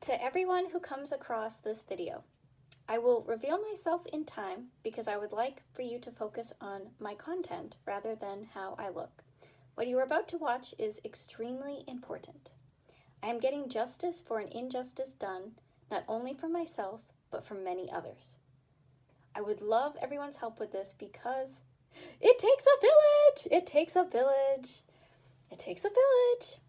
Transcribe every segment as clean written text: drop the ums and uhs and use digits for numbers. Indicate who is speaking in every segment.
Speaker 1: To everyone who comes across this video, I will reveal myself in time because I would like for you to focus on my content rather than how I look. What you are about to watch is extremely important. I am getting justice for an injustice done, not only for myself, but for many others. I would love everyone's help with this because it takes a village! It takes a village! It takes a village!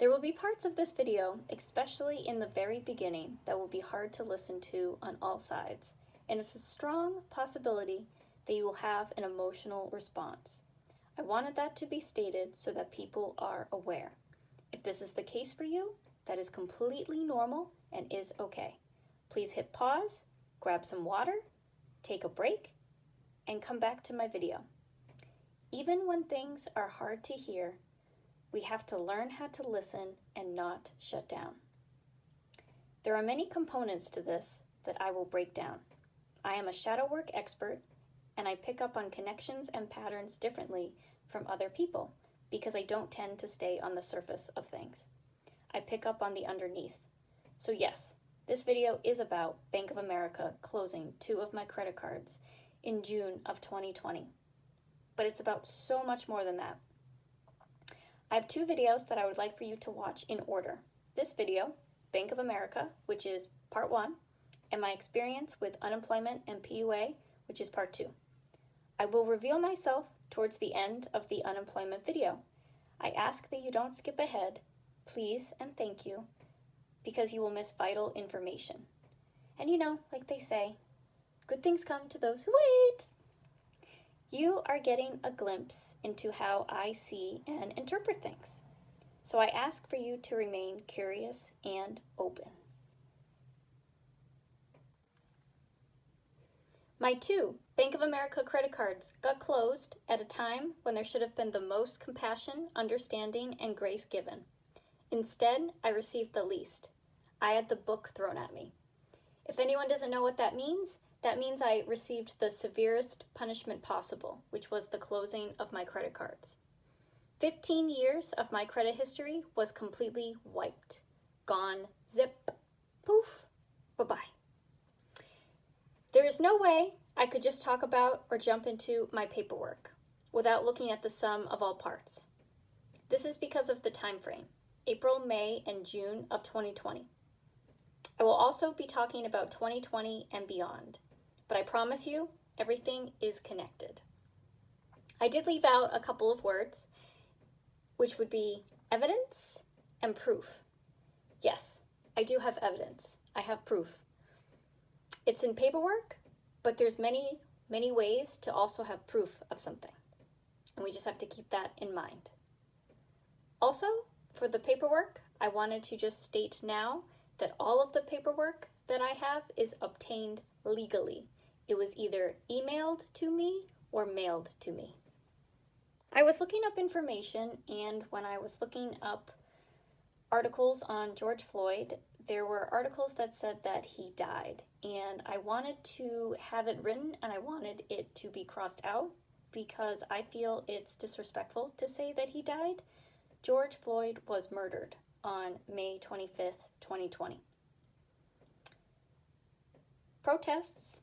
Speaker 1: There will be parts of this video, especially in the very beginning, that will be hard to listen to on all sides, and it's a strong possibility that you will have an emotional response. I wanted that to be stated so that people are aware. If this is the case for you, that is completely normal and is okay. Please hit pause, grab some water, take a break, and come back to my video. Even when things are hard to hear, we have to learn how to listen and not shut down. There are many components to this that I will break down. I am a shadow work expert, and I pick up on connections and patterns differently from other people because I don't tend to stay on the surface of things. I pick up on the underneath. So yes, this video is about Bank of America closing 2 of my credit cards in June of 2020. But it's about so much more than that. I have 2 videos that I would like for you to watch in order. This video, Bank of America, which is part 1, and my experience with unemployment and PUA, which is part 2. I will reveal myself towards the end of the unemployment video. I ask that you don't skip ahead, please and thank you, because you will miss vital information. And you know, like they say, good things come to those who wait. You are getting a glimpse into how I see and interpret things. So I ask for you to remain curious and open. My 2 Bank of America credit cards got closed at a time when there should have been the most compassion, understanding, and grace given. Instead, I received the least. I had the book thrown at me. If anyone doesn't know what that means I received the severest punishment possible, which was the closing of my credit cards. 15 years of my credit history was completely wiped. Gone, zip, poof, bye-bye. There is no way I could just talk about or jump into my paperwork without looking at the sum of all parts. This is because of the time frame, April, May, and June of 2020. I will also be talking about 2020 and beyond, but I promise you, everything is connected. I did leave out a couple of words, which would be evidence and proof. Yes, I do have evidence. I have proof. It's in paperwork, but there's many, many ways to also have proof of something. And we just have to keep that in mind. Also, for the paperwork, I wanted to just state now that all of the paperwork that I have is obtained legally. It was either emailed to me or mailed to me. I was looking up information, and when I was looking up articles on George Floyd, there were articles that said that he died, and I wanted to have it written and I wanted it to be crossed out because I feel it's disrespectful to say that he died. George Floyd was murdered on May 25th, 2020. Protests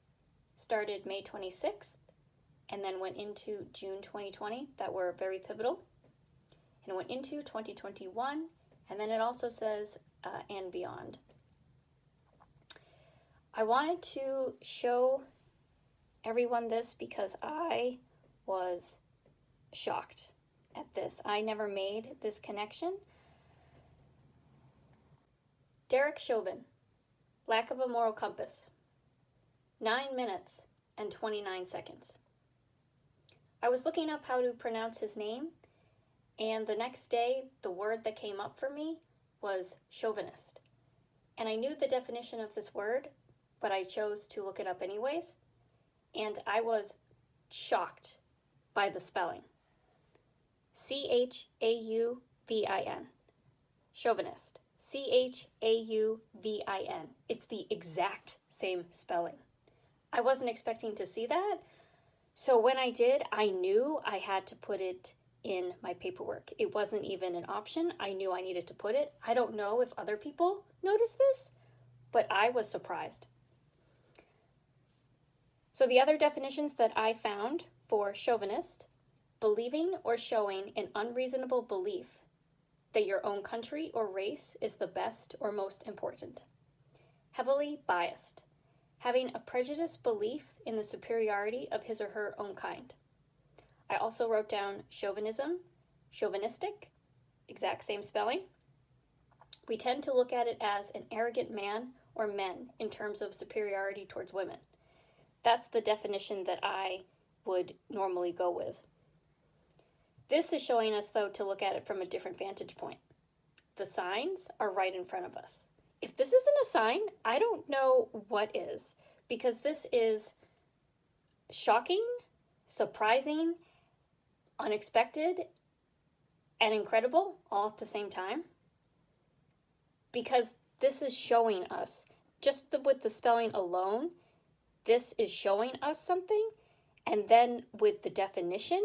Speaker 1: started May 26th and then went into June 2020 that were very pivotal, and went into 2021, and then it also says and beyond. I wanted to show everyone this because I was shocked at this. I never made this connection. Derek Chauvin, lack of a moral compass. 9 minutes and 29 seconds. I was looking up how to pronounce his name, and the next day, the word that came up for me was chauvinist. And I knew the definition of this word, but I chose to look it up anyways, and I was shocked by the spelling. C-H-A-U-V-I-N. Chauvinist. C-H-A-U-V-I-N. It's the exact same spelling. I wasn't expecting to see that, so when I did, I knew I had to put it in my paperwork. It wasn't even an option. I knew I needed to put it. I don't know if other people noticed this, but I was surprised. So the other definitions that I found for chauvinist: believing or showing an unreasonable belief that your own country or race is the best or most important. Heavily biased: having a prejudiced belief in the superiority of his or her own kind. I also wrote down chauvinism, chauvinistic, exact same spelling. We tend to look at it as an arrogant man or men in terms of superiority towards women. That's the definition that I would normally go with. This is showing us, though, to look at it from a different vantage point. The signs are right in front of us. If this isn't a sign, I don't know what is, because this is shocking, surprising, unexpected, and incredible all at the same time. Because this is showing us, just with the spelling alone, this is showing us something, and then with the definition,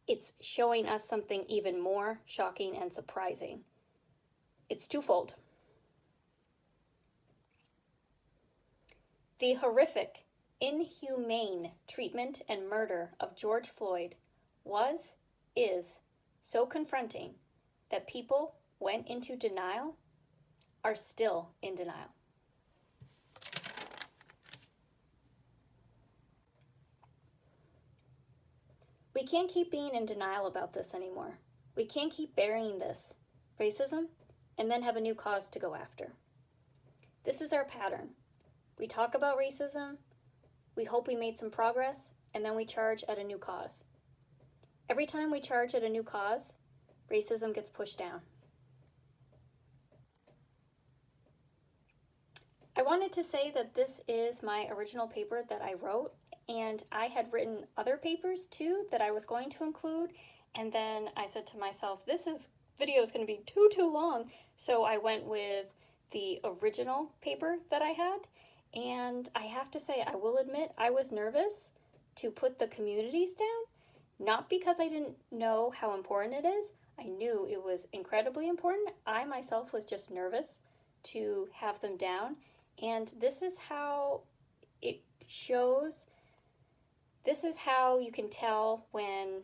Speaker 1: it's showing us something even more shocking and surprising. It's twofold. The horrific, inhumane treatment and murder of George Floyd is so confronting that people went into denial, are still in denial. We can't keep being in denial about this anymore. We can't keep burying this racism and then have a new cause to go after. This is our pattern. We talk about racism, we hope we made some progress, and then we charge at a new cause. Every time we charge at a new cause, racism gets pushed down. I wanted to say that this is my original paper that I wrote, and I had written other papers too that I was going to include, and then I said to myself, this video is going to be too long, so I went with the original paper that I had, and I have to say, I will admit, I was nervous to put the communities down, not because I didn't know how important it is. I knew it was incredibly important. I myself was just nervous to have them down, and this is how it shows. This is how you can tell when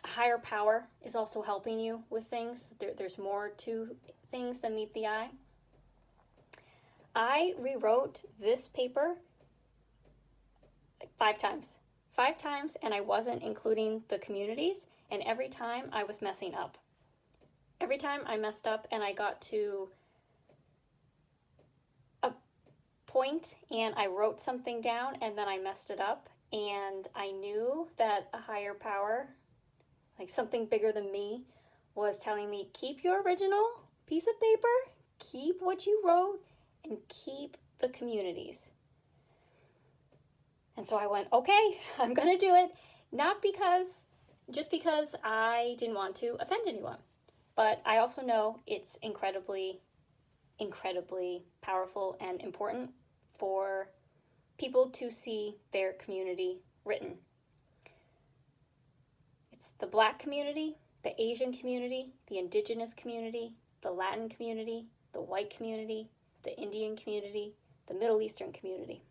Speaker 1: a higher power is also helping you with things. There's more to things than meet the eye. I rewrote this paper like 5 times, and I wasn't including the communities, and every time I was messing up. Every time I messed up and I got to a point and I wrote something down and then I messed it up, and I knew that a higher power, like something bigger than me, was telling me, keep your original piece of paper, keep what you wrote, and keep the communities. And so I went, okay, I'm gonna do it. Not just because I didn't want to offend anyone, but I also know it's incredibly, incredibly powerful and important for people to see their community written. It's the Black community, the Asian community, the Indigenous community, the Latin community, the white community, the Indian community, the Middle Eastern community.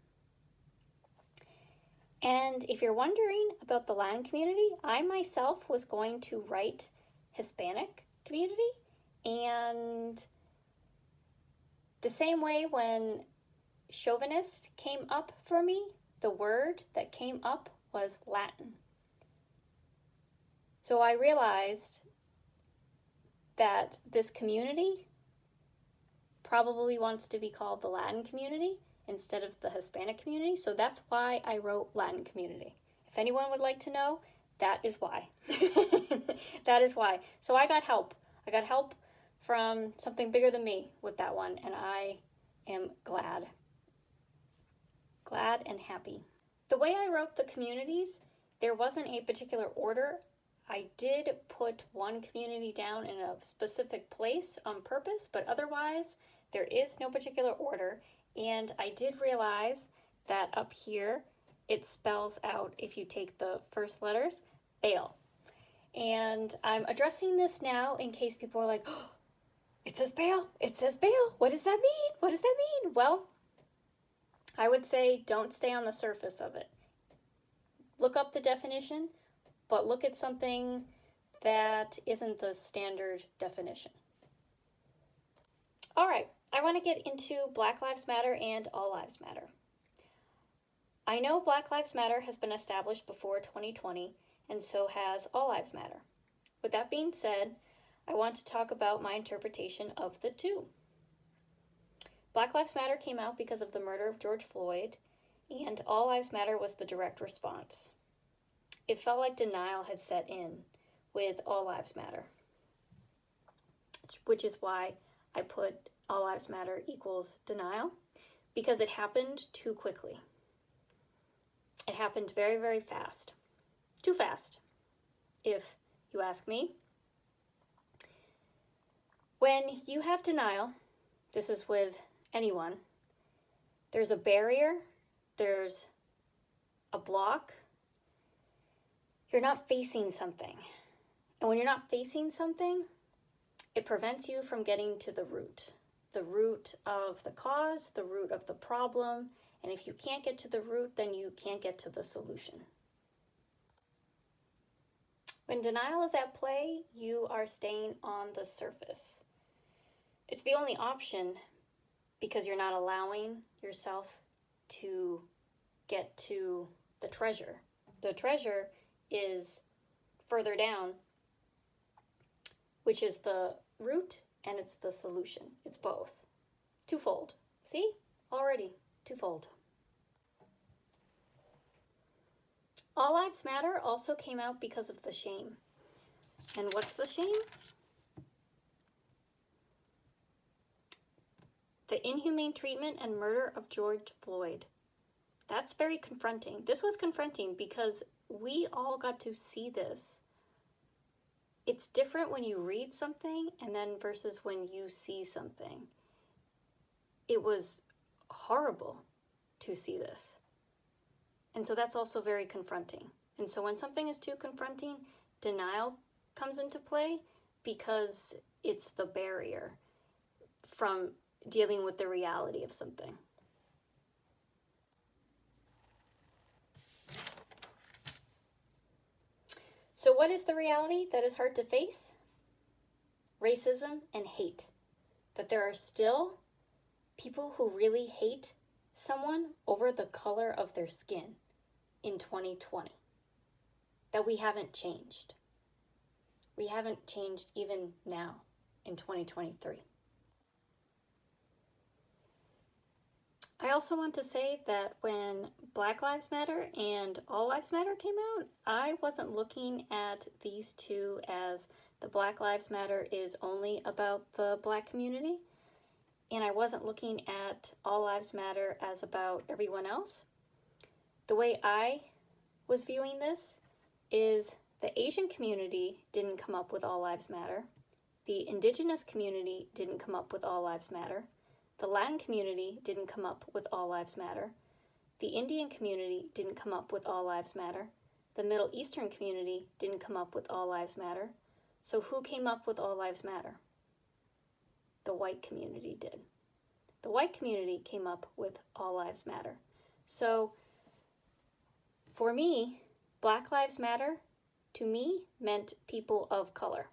Speaker 1: And if you're wondering about the Latin community, I myself was going to write Hispanic community, and the same way when chauvinist came up for me, the word that came up was Latin. So I realized that this community probably wants to be called the Latin community instead of the Hispanic community, so that's why I wrote Latin community. If anyone would like to know, that is why. That is why. So I got help. I got help from something bigger than me with that one, and I am glad. Glad and happy. The way I wrote the communities, there wasn't a particular order. I did put one community down in a specific place on purpose, but otherwise there is no particular order. And I did realize that up here it spells out, if you take the first letters, bail. And I'm addressing this now in case people are like, oh, it says bail, it says bail. What does that mean? What does that mean? Well, I would say don't stay on the surface of it. Look up the definition, but look at something that isn't the standard definition. All right, I want to get into Black Lives Matter and All Lives Matter. I know Black Lives Matter has been established before 2020, and so has All Lives Matter. With that being said, I want to talk about my interpretation of the two. Black Lives Matter came out because of the murder of George Floyd, and All Lives Matter was the direct response. It felt like denial had set in with All Lives Matter, which is why I put All Lives Matter equals denial, because it happened too quickly. It happened very, very fast. Too fast, if you ask me. When you have denial, this is with anyone, there's a barrier, there's a block. You're not facing something. And when you're not facing something, it prevents you from getting to the root of the cause, the root of the problem. And if you can't get to the root, then you can't get to the solution. When denial is at play, you are staying on the surface. It's the only option because you're not allowing yourself to get to the treasure. The treasure is further down, which is the root and it's the solution. It's both. Twofold. See? Already twofold. All Lives Matter also came out because of the shame. And what's the shame? The inhumane treatment and murder of George Floyd. That's very confronting. This was confronting because we all got to see this. It's different when you read something and then versus when you see something. It was horrible to see this. And so that's also very confronting. And so when something is too confronting, denial comes into play because it's the barrier from dealing with the reality of something. So what is the reality that is hard to face? Racism and hate. That there are still people who really hate someone over the color of their skin in 2020. That we haven't changed. We haven't changed even now in 2023. I also want to say that when Black Lives Matter and All Lives Matter came out, I wasn't looking at these two as the Black Lives Matter is only about the Black community, and I wasn't looking at All Lives Matter as about everyone else. The way I was viewing this is the Asian community didn't come up with All Lives Matter. The Indigenous community didn't come up with All Lives Matter. The Latin community didn't come up with All Lives Matter. The Indian community didn't come up with All Lives Matter. The Middle Eastern community didn't come up with All Lives Matter. So who came up with All Lives Matter? The white community did. The white community came up with All Lives Matter. So for me, Black Lives Matter, to me, meant people of color.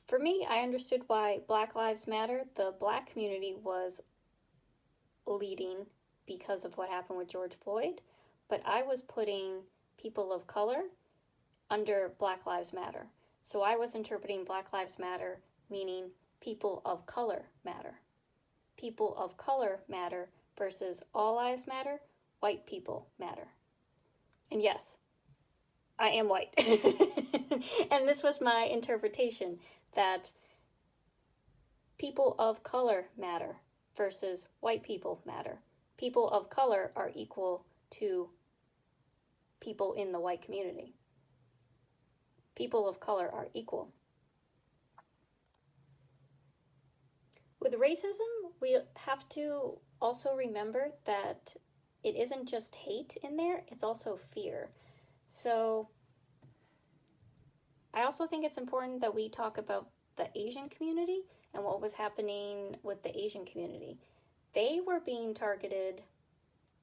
Speaker 1: For me, I understood why Black Lives Matter, the Black community was leading because of what happened with George Floyd, but I was putting people of color under Black Lives Matter. So I was interpreting Black Lives Matter meaning people of color matter. People of color matter versus All Lives Matter, white people matter. And yes, I am white. And this was my interpretation, that people of color matter versus white people matter. People of color are equal to people in the white community. People of color are equal. With racism, we have to also remember that it isn't just hate in there, it's also fear. So I also think it's important that we talk about the Asian community and what was happening with the Asian community. They were being targeted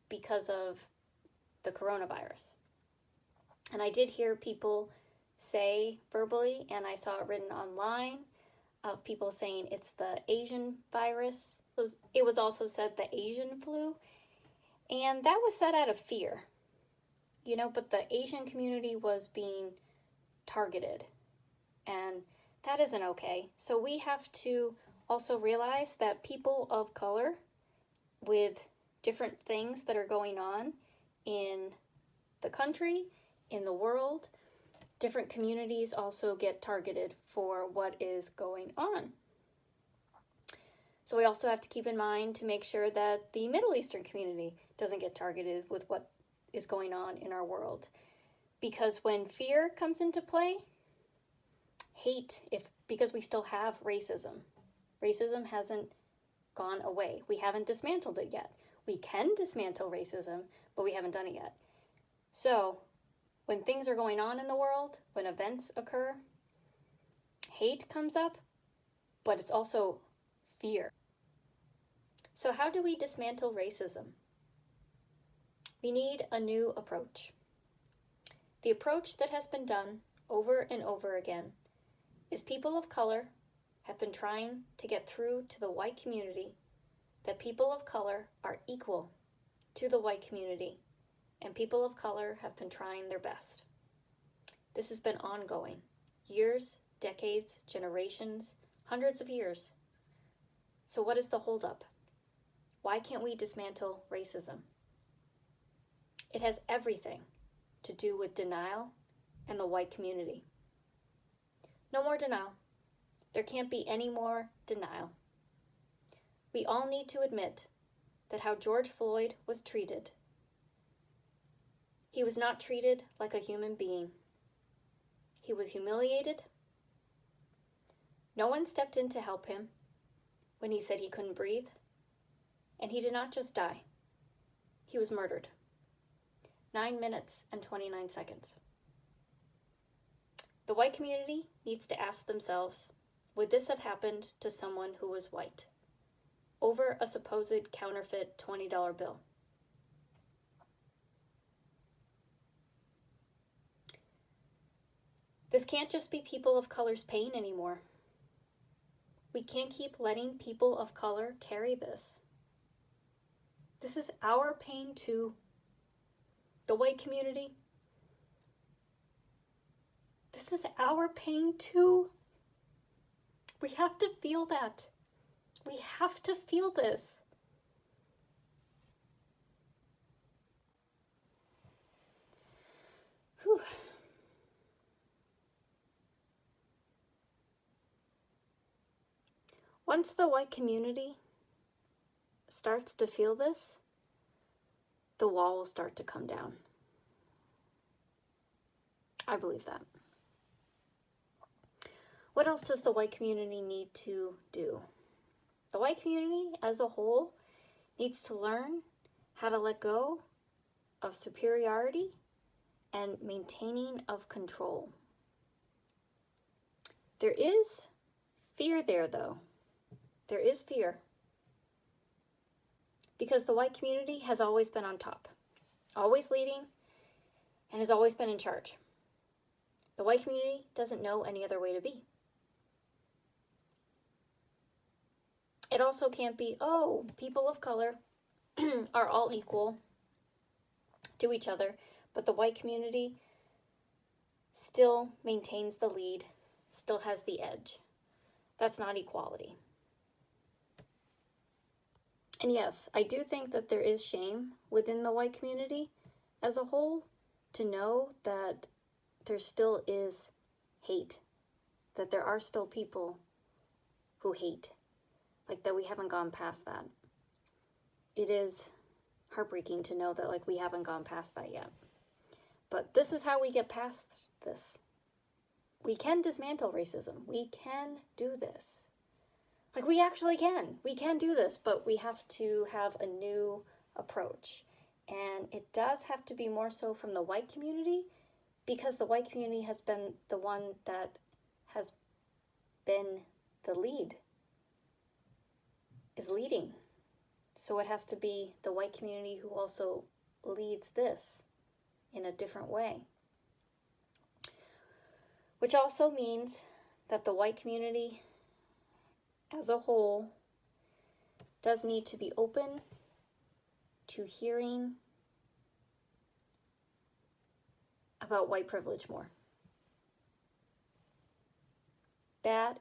Speaker 1: because of the coronavirus. And I did hear people say verbally, and I saw it written online, of people saying it's the Asian virus. It was also said the Asian flu, and that was said out of fear, but the Asian community was being targeted, and that isn't okay. So we have to also realize that people of color with different things that are going on in the country, in the world, different communities also get targeted for what is going on. So we also have to keep in mind to make sure that the Middle Eastern community doesn't get targeted with what is going on in our world. Because when fear comes into play, hate, because we still have racism. Racism hasn't gone away. We haven't dismantled it yet. We can dismantle racism, but we haven't done it yet. So when things are going on in the world, when events occur, hate comes up, but it's also fear. So how do we dismantle racism? We need a new approach. The approach that has been done over and over again is people of color have been trying to get through to the white community that people of color are equal to the white community, and people of color have been trying their best. This has been ongoing, years, decades, generations, hundreds of years. So what is the holdup? Why can't we dismantle racism? It has everything to do with denial and the white community. No more denial. There can't be any more denial. We all need to admit that how George Floyd was treated, he was not treated like a human being. He was humiliated. No one stepped in to help him when he said he couldn't breathe. And he did not just die. He was murdered. 9 minutes and 29 seconds. The white community needs to ask themselves, would this have happened to someone who was white over a supposed counterfeit $20 bill? This can't just be people of color's pain anymore. We can't keep letting people of color carry this. This is our pain too. The white community. This is our pain too. We have to feel that. We have to feel this. Whew. Once the white community starts to feel this, the wall will start to come down. I believe that. What else does the white community need to do? The white community as a whole needs to learn how to let go of superiority and maintaining of control. There is fear there, though. There is fear. Because the white community has always been on top, always leading, and has always been in charge. The white community doesn't know any other way to be. It also can't be, oh, people of color are all equal to each other, but the white community still maintains the lead, still has the edge. That's not equality. And yes, I do think that there is shame within the white community as a whole to know that there still is hate, that there are still people who hate, like that we haven't gone past that. It is heartbreaking to know that we haven't gone past that yet. But this is how we get past this. We can dismantle racism. We can do this. Like, we actually can. We can do this, but we have to have a new approach. And it does have to be more so from the white community, because the white community has been the one that has been the lead, is leading. So it has to be the white community who also leads this in a different way. Which also means that the white community as a whole does need to be open to hearing about white privilege more. That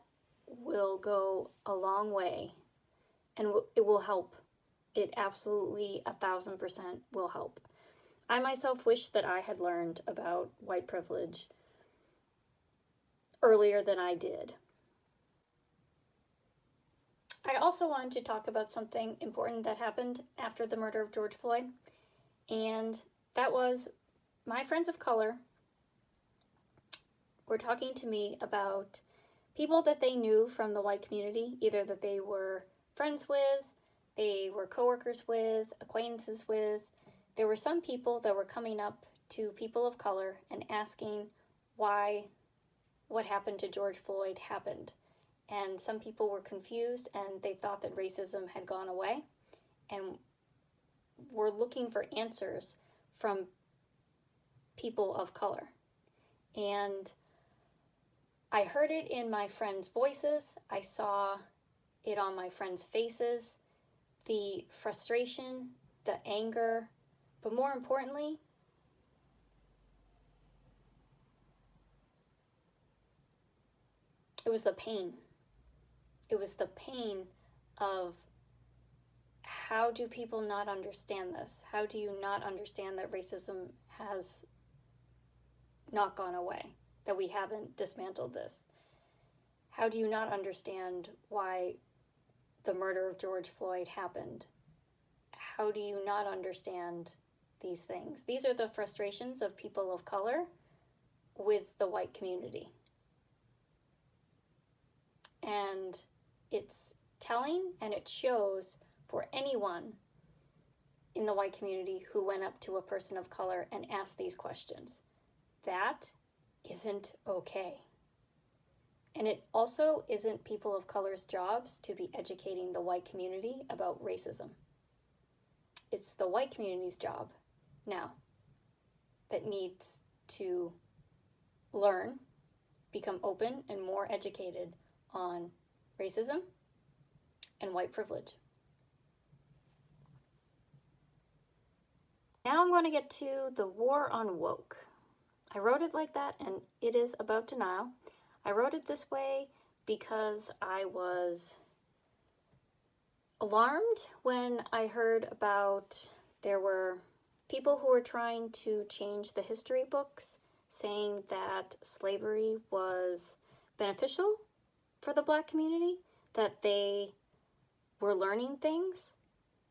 Speaker 1: will go a long way, and it will help. It absolutely 1,000% will help. I myself wish that I had learned about white privilege earlier than I did. I also wanted to talk about something important that happened after the murder of George Floyd, and that was my friends of color were talking to me about people that they knew from the white community, either that they were friends with, they were coworkers with, acquaintances with. There were some people that were coming up to people of color and asking why what happened to George Floyd happened. And some people were confused and they thought that racism had gone away and were looking for answers from people of color. And I heard it in my friends' voices. I saw it on my friends' faces, the frustration, the anger, but more importantly, it was the pain. It was the pain of, how do people not understand this? How do you not understand that racism has not gone away, that we haven't dismantled this? How do you not understand why the murder of George Floyd happened? How do you not understand these things? These are the frustrations of people of color with the white community. And it's telling, and it shows for anyone in the white community who went up to a person of color and asked these questions. That isn't okay. And it also isn't people of color's jobs to be educating the white community about racism. It's the white community's job now that needs to learn, become open and more educated on racism and white privilege. Now I'm going to get to the war on woke. I wrote it like that, and it is about denial. I wrote it this way because I was alarmed when I heard about there were people who were trying to change the history books, saying that slavery was beneficial for the Black community, that they were learning things,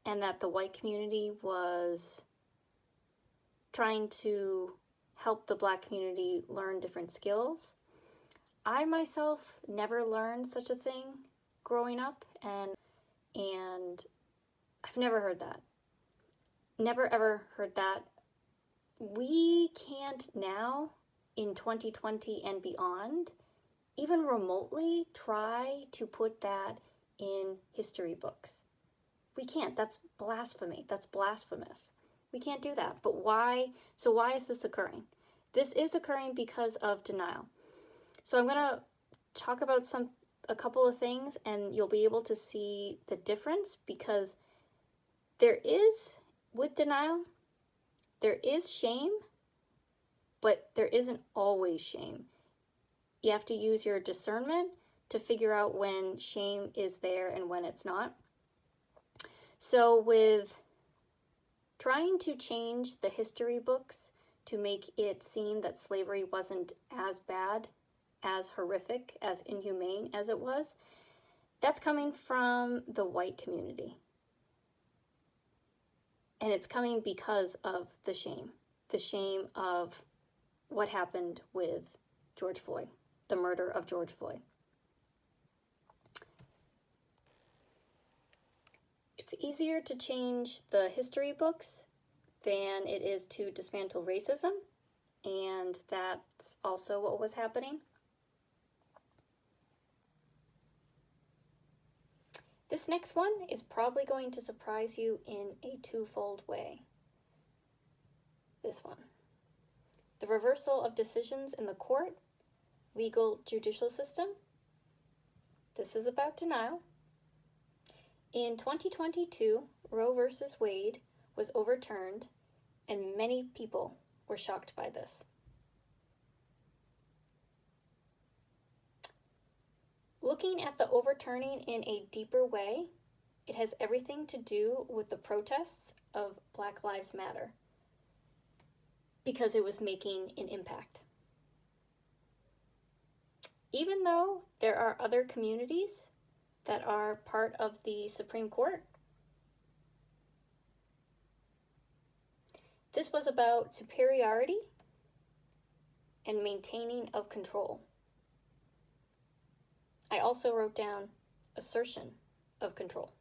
Speaker 1: and that the white community was trying to help the Black community learn different skills. I myself never learned such a thing growing up, and I've never heard that. Never ever heard that. We can't now, in 2020 and beyond, even remotely try to put that in history books. We can't. That's blasphemy. That's blasphemous. We can't do that. But why? So why is this occurring? This is occurring because of denial. So I'm going to talk about a couple of things, and you'll be able to see the difference, because there is, with denial, there is shame, but there isn't always shame. You have to use your discernment to figure out when shame is there and when it's not. So with trying to change the history books to make it seem that slavery wasn't as bad, as horrific, as inhumane as it was, that's coming from the white community. And it's coming because of the shame of what happened with George Floyd, the murder of George Floyd. It's easier to change the history books than it is to dismantle racism, and that's also what was happening. This next one is probably going to surprise you in a twofold way. This one. The reversal of decisions in the court, legal judicial system. This is about denial. In 2022, Roe v. Wade was overturned, and many people were shocked by this. Looking at the overturning in a deeper way, it has everything to do with the protests of Black Lives Matter, because it was making an impact. Even though there are other communities that are part of the Supreme Court, this was about superiority and maintaining of control. I also wrote down assertion of control.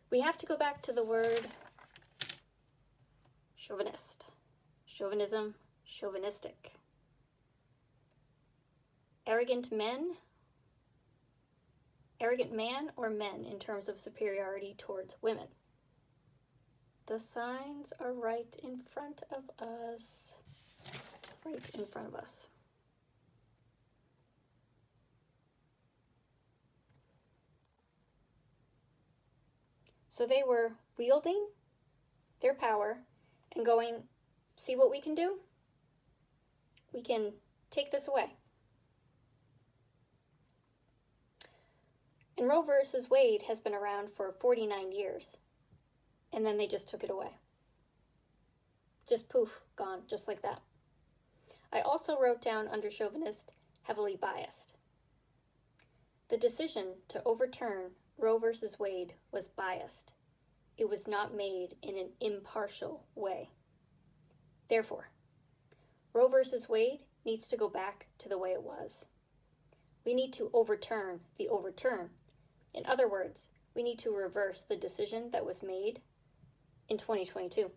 Speaker 1: We have to go back to the word chauvinist, chauvinism, chauvinistic. Arrogant man or men in terms of superiority towards women. The signs are right in front of us. Right in front of us. So they were wielding their power and going, see what we can do? We can take this away. And Roe versus Wade has been around for 49 years. And then they just took it away. Just poof, gone, just like that. I also wrote down under chauvinist, heavily biased. The decision to overturn Roe versus Wade was biased. It was not made in an impartial way. Therefore, Roe versus Wade needs to go back to the way it was. We need to overturn the overturn. In other words, we need to reverse the decision that was made in 2022.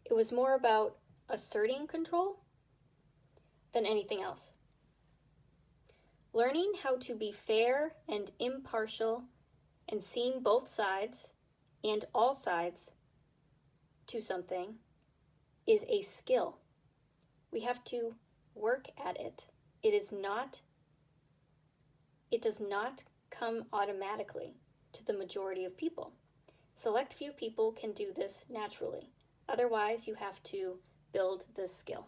Speaker 1: It was more about asserting control than anything else. Learning how to be fair and impartial and seeing both sides and all sides to something is a skill. We have to work at it. It does not come automatically to the majority of people. Select few people can do this naturally. Otherwise, you have to build this skill.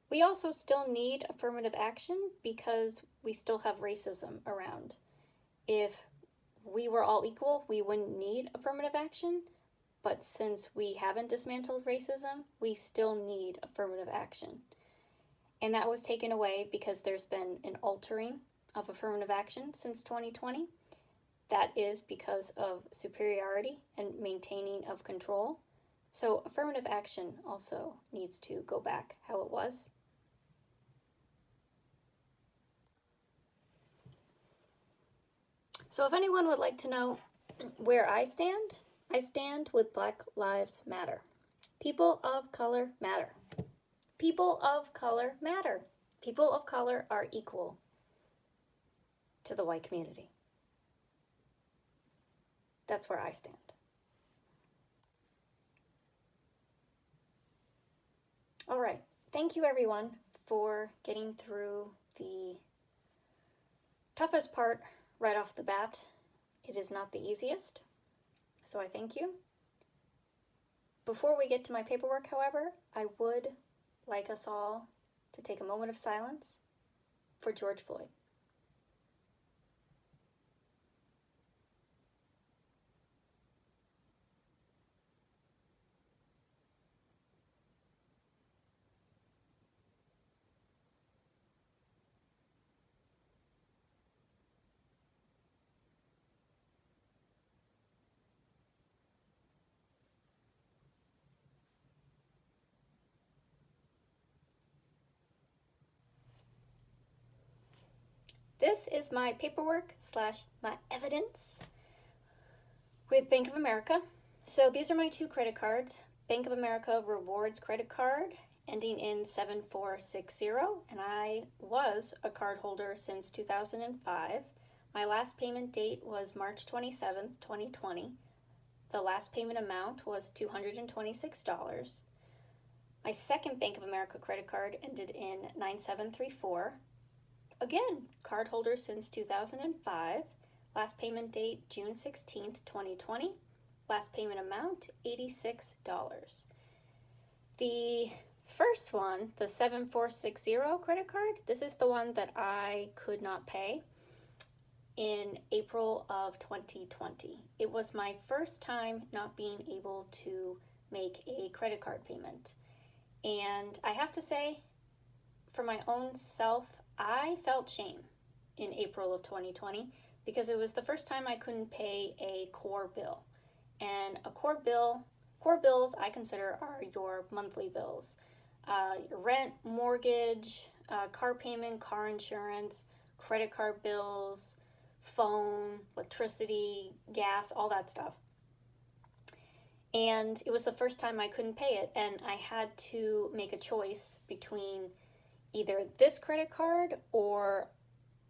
Speaker 1: We also still need affirmative action because we still have racism around. If we were all equal, we wouldn't need affirmative action, but since we haven't dismantled racism, we still need affirmative action. And that was taken away because there's been an altering of affirmative action since 2020. That is because of superiority and maintaining of control. So affirmative action also needs to go back how it was. So if anyone would like to know where I stand with Black Lives Matter. People of color matter. People of color matter. People of color are equal to the white community. That's where I stand. All right. Thank you, everyone, for getting through the toughest part right off the bat. It is not the easiest, so I thank you. Before we get to my paperwork, however, I would like us all to take a moment of silence for George Floyd. This is my paperwork slash my evidence with Bank of America. So these are my two credit cards. Bank of America Rewards credit card ending in 7460, and I was a card holder since 2005. My last payment date was March 27th, 2020. The last payment amount was $226. My second Bank of America credit card ended in 9734. Again, card holder since 2005. Last payment date June 16th, 2020. Last payment amount $86. The first one, the 7460 credit card, this is the one that I could not pay in April of 2020. It was my first time not being able to make a credit card payment. And I have to say, for my own self, I felt shame in April of 2020 because it was the first time I couldn't pay a core bill. And a core bills I consider are your monthly bills. Your rent, mortgage, car payment, car insurance, credit card bills, phone, electricity, gas, all that stuff. And it was the first time I couldn't pay it, and I had to make a choice between either this credit card or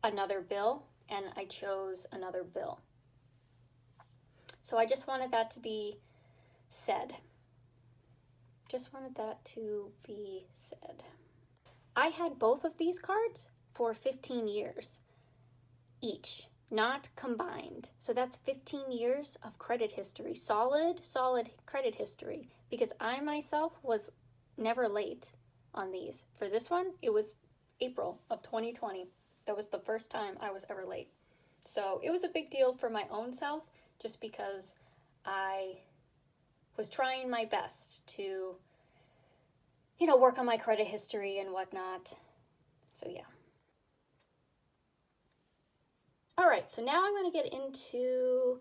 Speaker 1: another bill, and I chose another bill. So I just wanted that to be said. Just wanted that to be said. I had both of these cards for 15 years each, not combined. So that's 15 years of credit history, solid credit history, because I myself was never late on these. For this one, it was April of 2020. That was the first time I was ever late. So it was a big deal for my own self, just because I was trying my best to, work on my credit history and whatnot. So yeah. All right, so now I'm going to get into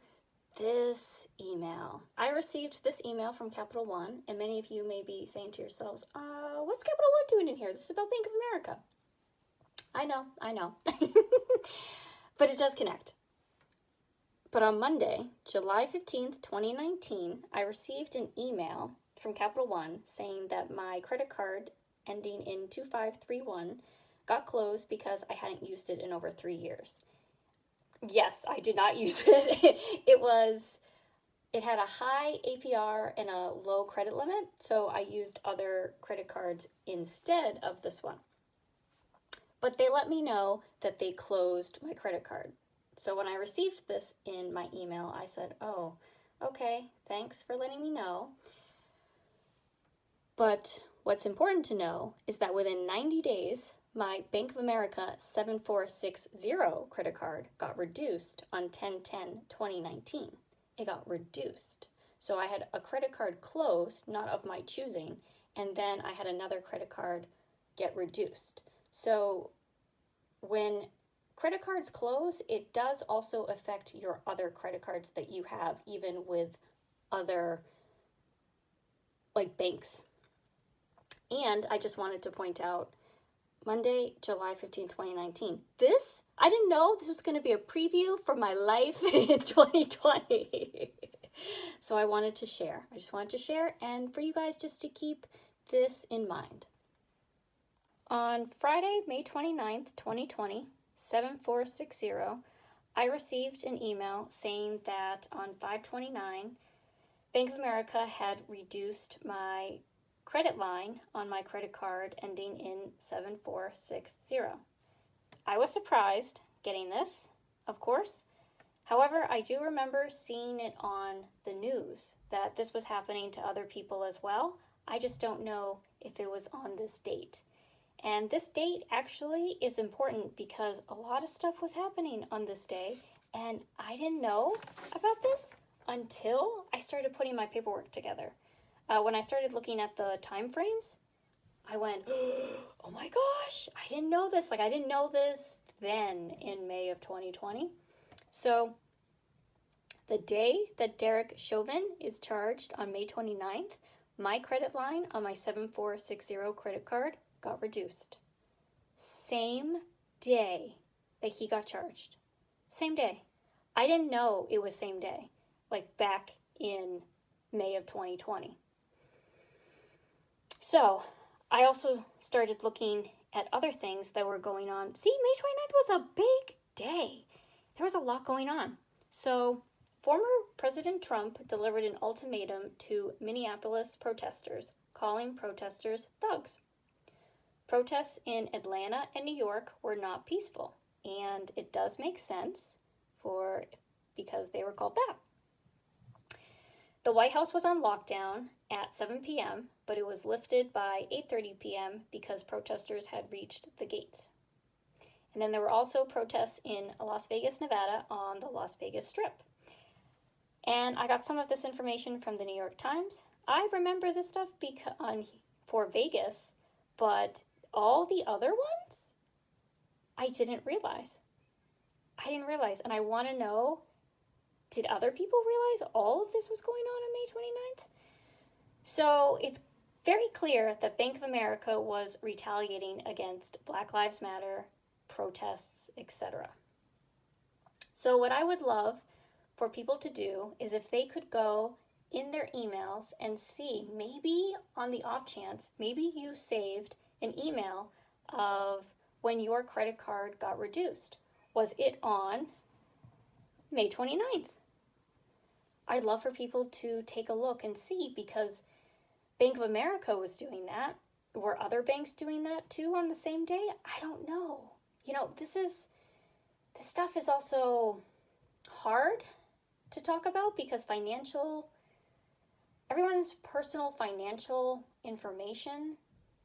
Speaker 1: this email. I received this email from Capital One, and many of you may be saying to yourselves, what's Capital One doing in here? This is about Bank of America. I know. But it does connect. But on Monday, July 15th, 2019, I received an email from Capital One saying that my credit card ending in 2531 got closed because I hadn't used it in over 3 years. Yes, I did not use it. It had a high APR and a low credit limit, so I used other credit cards instead of this one. But they let me know that they closed my credit card. So when I received this in my email, I said, oh, okay, thanks for letting me know. But what's important to know is that within 90 days, my Bank of America 7460 credit card got reduced on 10/10/2019. It got reduced. So I had a credit card close, not of my choosing, and then I had another credit card get reduced. So when credit cards close, it does also affect your other credit cards that you have, even with other banks. And I just wanted to point out, Monday, July 15th, 2019. I didn't know this was going to be a preview for my life in 2020. So I wanted to share. I just wanted to share, and for you guys just to keep this in mind. On Friday, May 29th, 2020, 7460, I received an email saying that on 5/29, Bank of America had reduced my credit line on my credit card ending in 7460. I was surprised getting this, of course. However, I do remember seeing it on the news that this was happening to other people as well. I just don't know if it was on this date. And this date actually is important because a lot of stuff was happening on this day, and I didn't know about this until I started putting my paperwork together. When I started looking at the time frames, I went, oh my gosh, I didn't know this. I didn't know this then in May of 2020. So the day that Derek Chauvin is charged on May 29th, my credit line on my 7460 credit card got reduced. Same day that he got charged. Same day. I didn't know it was same day, like back in May of 2020. So I also started looking at other things that were going on. See, May 29th was a big day. There was a lot going on. So former President Trump delivered an ultimatum to Minneapolis protesters, calling protesters thugs. Protests in Atlanta and New York were not peaceful, and it does make sense because they were called that. The White House was on lockdown at 7 p.m., but it was lifted by 8:30 p.m. because protesters had reached the gates. And then there were also protests in Las Vegas, Nevada on the Las Vegas Strip. And I got some of this information from the New York Times. I remember this stuff for Vegas, but all the other ones, I didn't realize. And I want to know, did other people realize all of this was going on May 29th? So it's very clear that Bank of America was retaliating against Black Lives Matter protests, etc. So what I would love for people to do is if they could go in their emails and see, maybe on the off chance, maybe you saved an email of when your credit card got reduced. Was it on May 29th? I'd love for people to take a look and see, because Bank of America was doing that. Were other banks doing that too on the same day? I don't know. This stuff is also hard to talk about because everyone's personal financial information,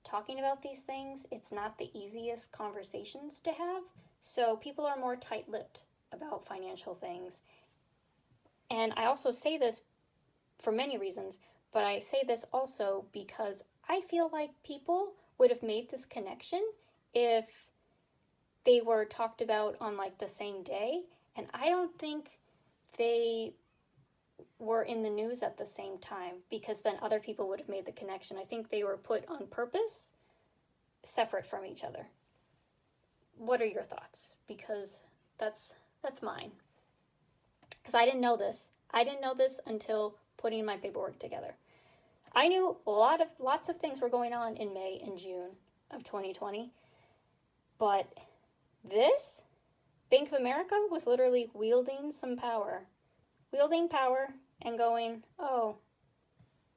Speaker 1: talking about these things, it's not the easiest conversations to have. So people are more tight-lipped about financial things. And I also say this for many reasons, but I say this also because I feel like people would have made this connection if they were talked about on like the same day. And I don't think they were in the news at the same time, because then other people would have made the connection. I think they were put on purpose, separate from each other. What are your thoughts? Because that's mine. Because I didn't know this. I didn't know this until putting my paperwork together. I knew lots of things were going on in May and June of 2020, but this, Bank of America was literally wielding power and going, oh,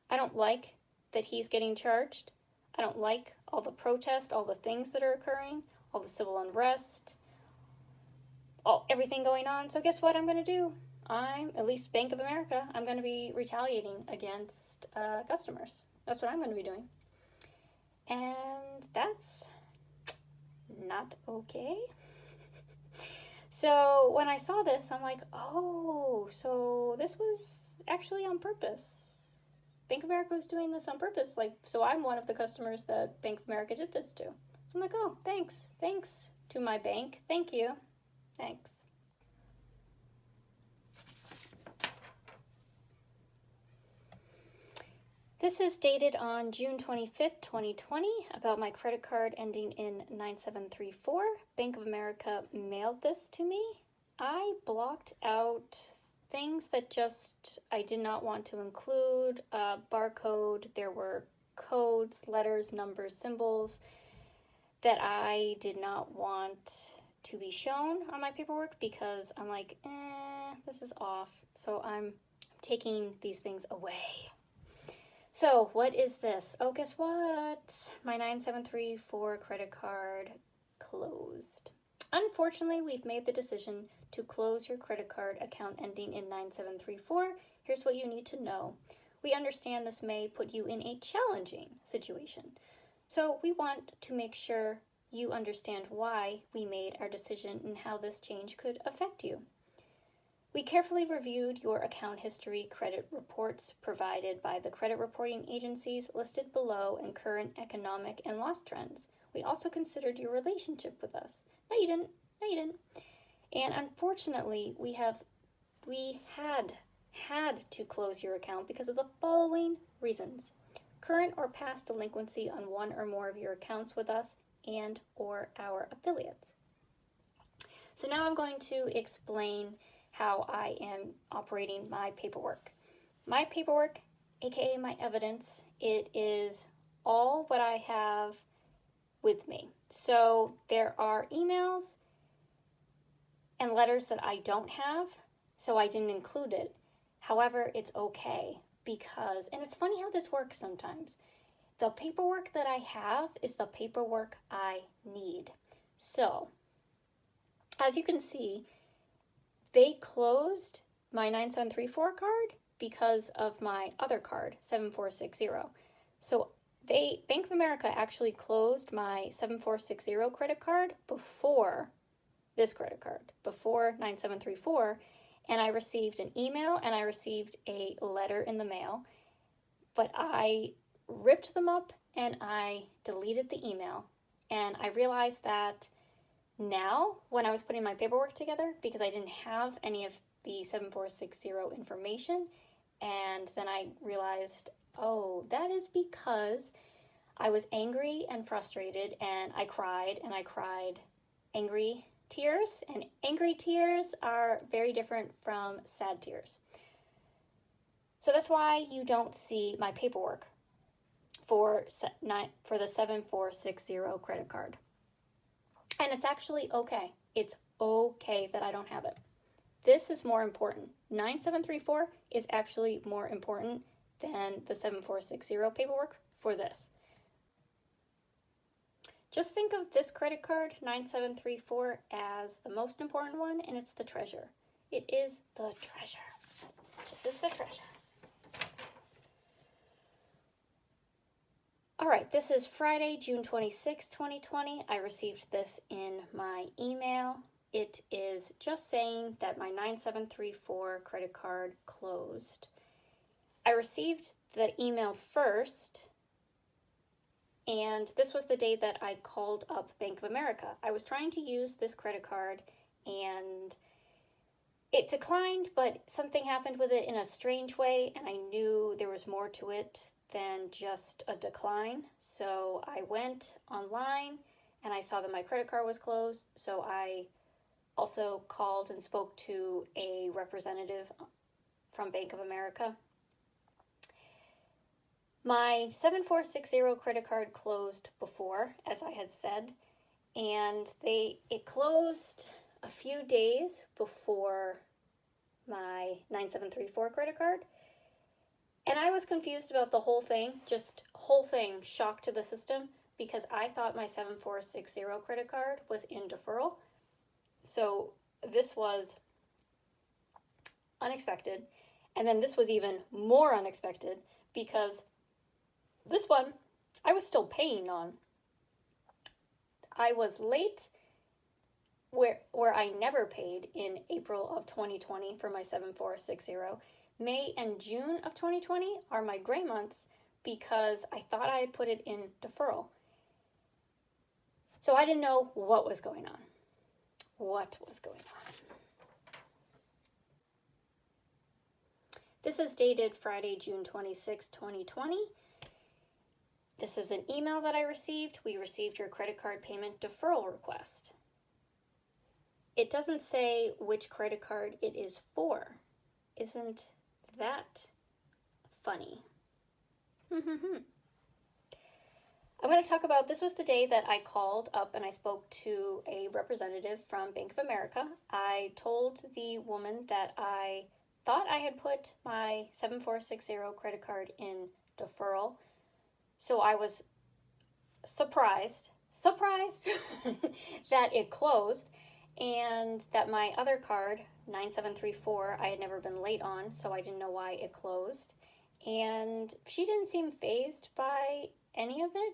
Speaker 1: I don't like that he's getting charged. I don't like all the protests, all the things that are occurring, all the civil unrest, everything going on. So guess what I'm going to do? At least Bank of America, I'm going to be retaliating against customers. That's what I'm going to be doing. And that's not okay. So when I saw this, I'm like, oh, so this was actually on purpose. Bank of America was doing this on purpose. So I'm one of the customers that Bank of America did this to. So I'm like, oh, thanks to my bank. Thank you. Thanks. This is dated on June 25th, 2020, about my credit card ending in 9734. Bank of America mailed this to me. I blocked out things that I did not want to include. Barcode, there were codes, letters, numbers, symbols that I did not want to be shown on my paperwork, because I'm like, this is off. So I'm taking these things away. So what is this? Oh, guess what? My 9734 credit card closed. Unfortunately, we've made the decision to close your credit card account ending in 9734. Here's what you need to know. We understand this may put you in a challenging situation. So we want to make sure you understand why we made our decision and how this change could affect you. We carefully reviewed your account history, credit reports provided by the credit reporting agencies listed below, and current economic and loss trends. We also considered your relationship with us. No, you didn't. And unfortunately, we had to close your account because of the following reasons: current or past delinquency on one or more of your accounts with us and or our affiliates. So now I'm going to explain how I am operating my paperwork. My paperwork, aka my evidence, it is all what I have with me. So there are emails and letters that I don't have, so I didn't include it. However, it's okay because, and it's funny how this works sometimes, the paperwork that I have is the paperwork I need. So, as you can see, they closed my 9734 card because of my other card, 7460. So Bank of America actually closed my 7460 credit card before this credit card, before 9734, and I received an email and I received a letter in the mail, but I ripped them up and I deleted the email. And I realized that now when I was putting my paperwork together, because I didn't have any of the 7460 information, and then I realized, oh, that is because I was angry and frustrated, and I cried angry tears, and angry tears are very different from sad tears. So that's why you don't see my paperwork for the 7460 credit card. And it's actually okay. It's okay that I don't have it. This is more important. 9734 is actually more important than the 7460 paperwork for this. Just think of this credit card, 9734, as the most important one, and it's the treasure. It is the treasure. This is the treasure. All right, this is Friday, June 26, 2020. I received this in my email. It is just saying that my 9734 credit card closed. I received the email first, and this was the day that I called up Bank of America. I was trying to use this credit card, and it declined, but something happened with it in a strange way, and I knew there was more to it than just a decline. So I went online and I saw that my credit card was closed. So I also called and spoke to a representative from Bank of America. My 7460 credit card closed before, as I had said, and it closed a few days before my 9734 credit card. And I was confused about the whole thing, shocked to the system, because I thought my 7460 credit card was in deferral. So this was unexpected. And then this was even more unexpected because this one I was still paying on. I was late where I never paid in April of 2020 for my 7460. May and June of 2020 are my gray months because I thought I had put it in deferral. So I didn't know what was going on. This is dated Friday, June 26, 2020. This is an email that I received. We received your credit card payment deferral request. It doesn't say which credit card it is for. Isn't that funny? I'm going to talk about, this was the day that I called up and I spoke to a representative from Bank of America. I told the woman that I thought I had put my 7460 credit card in deferral. So I was surprised that it closed, and that my other card, 9734, I had never been late on, so I didn't know why it closed. And she didn't seem fazed by any of it.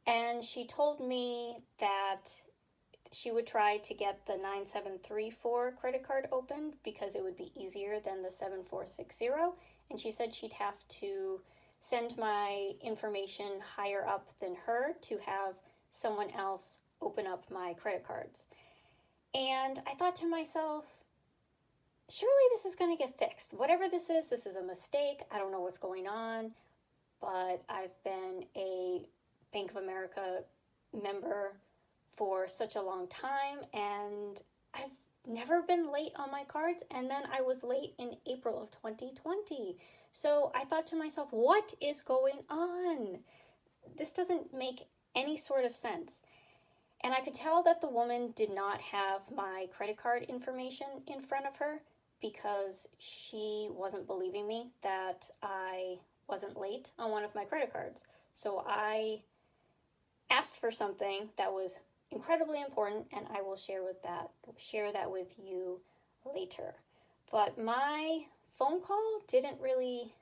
Speaker 1: And she told me that she would try to get the 9734 credit card opened because it would be easier than the 7460. And she said she'd have to send my information higher up than her to have someone else open up my credit cards. And I thought to myself, surely this is going to get fixed. Whatever this is a mistake. I don't know what's going on, but I've been a Bank of America member for such a long time, and I've never been late on my cards, and then I was late in April of 2020. So I thought to myself, what is going on? This doesn't make any sort of sense. And I could tell that the woman did not have my credit card information in front of her because she wasn't believing me that I wasn't late on one of my credit cards. So I asked for something that was incredibly important, and I will share that with you later. But my phone call didn't really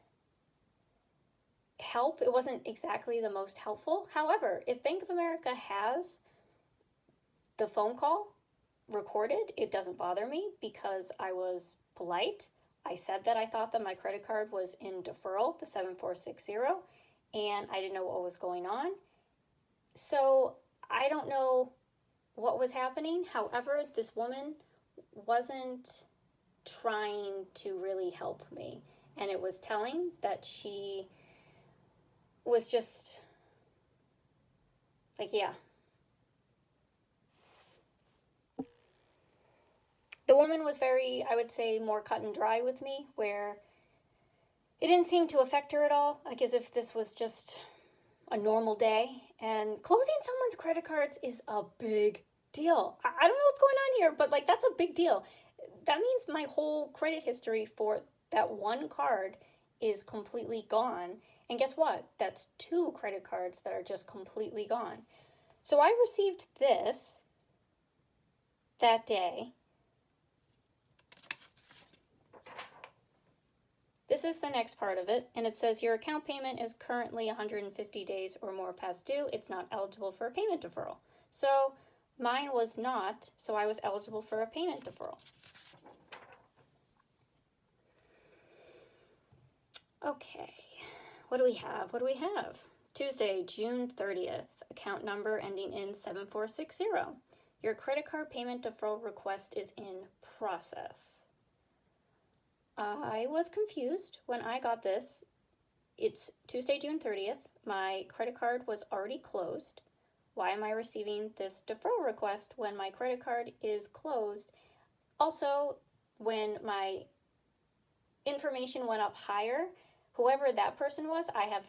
Speaker 1: help. It wasn't exactly the most helpful. However, if Bank of America has the phone call recorded, it doesn't bother me because I was polite. I said that I thought that my credit card was in deferral, the 7460, and I didn't know what was going on. So I don't know what was happening. However, this woman wasn't trying to really help me, and it was telling that she was just like, yeah. The woman was very, I would say, more cut and dry with me, where it didn't seem to affect her at all, like as if this was just a normal day. And closing someone's credit cards is a big deal. I don't know what's going on here, but like that's a big deal. That means my whole credit history for that one card is completely gone. And guess what? That's 2 credit cards that are just completely gone. So I received this that day. This is the next part of it, and it says your account payment is currently 150 days or more past due. It's not eligible for a payment deferral. So mine was not, so I was eligible for a payment deferral. Okay, what do we have? What do we have? Tuesday, June 30th, account number ending in 7460. Your credit card payment deferral request is in process. I was confused when I got this. It's Tuesday, June 30th. My credit card was already closed. Why am I receiving this deferral request when my credit card is closed? Also, when my information went up higher, whoever that person was, I have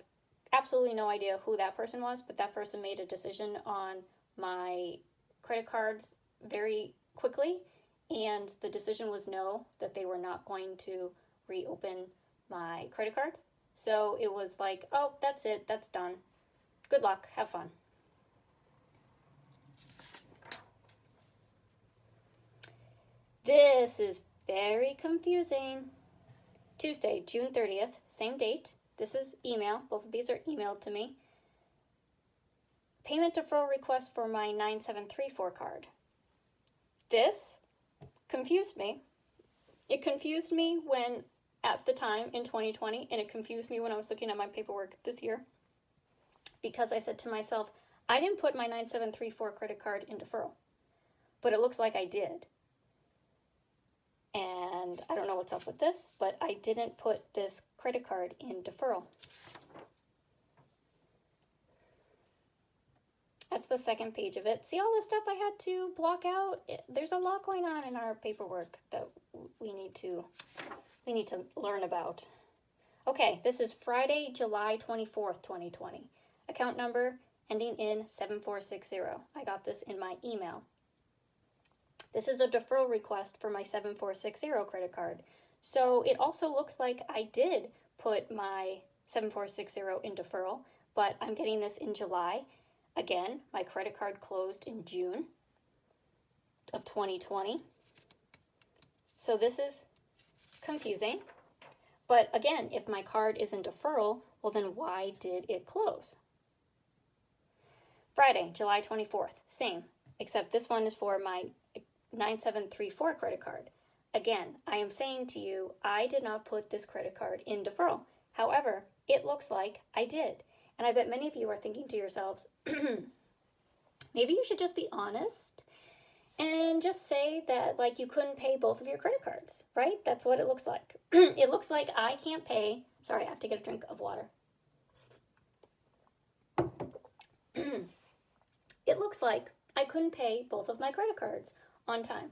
Speaker 1: absolutely no idea who that person was, but that person made a decision on my credit cards very quickly. And the decision was no, that they were not going to reopen my credit cards. So it was like, oh, that's it, that's done. Good luck, have fun. This is very confusing. Tuesday, June 30th, same date. This is email. Both of these are emailed to me. Payment deferral request for my 9734 card. This confused me. It confused me when, at the time in 2020, and it confused me when I was looking at my paperwork this year, because I said to myself, I didn't put my 9734 credit card in deferral, but it looks like I did. And I don't know what's up with this, but I didn't put this credit card in deferral. That's the second page of it. See all the stuff I had to block out? There's a lot going on in our paperwork that we need to learn about. Okay, this is Friday, July 24th, 2020. Account number ending in 7460. I got this in my email. This is a deferral request for my 7460 credit card. So it also looks like I did put my 7460 in deferral, but I'm getting this in July. Again, my credit card closed in June of 2020. So this is confusing. But again, if my card is in deferral, well then why did it close? Friday, July 24th, same, except this one is for my 9734 credit card. Again, I am saying to you, I did not put this credit card in deferral. However, it looks like I did. And I bet many of you are thinking to yourselves, maybe you should just be honest and just say that like you couldn't pay both of your credit cards, right? That's what it looks like. It looks like I can't pay. Sorry, I have to get a drink of water. It looks like I couldn't pay both of my credit cards on time.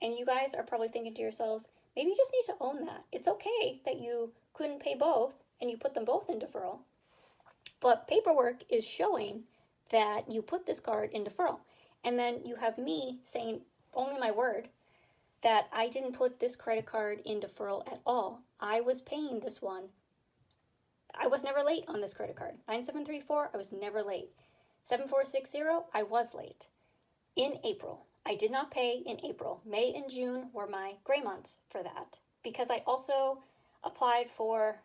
Speaker 1: And you guys are probably thinking to yourselves, maybe you just need to own that. It's okay that you couldn't pay both and you put them both in deferral. But paperwork is showing that you put this card in deferral. And then you have me saying, only my word, that I didn't put this credit card in deferral at all. I was paying this one. I was never late on this credit card. 9734, I was never late. 7460, I was late. In April. I did not pay in April. May and June were my gray months for that, because I also applied for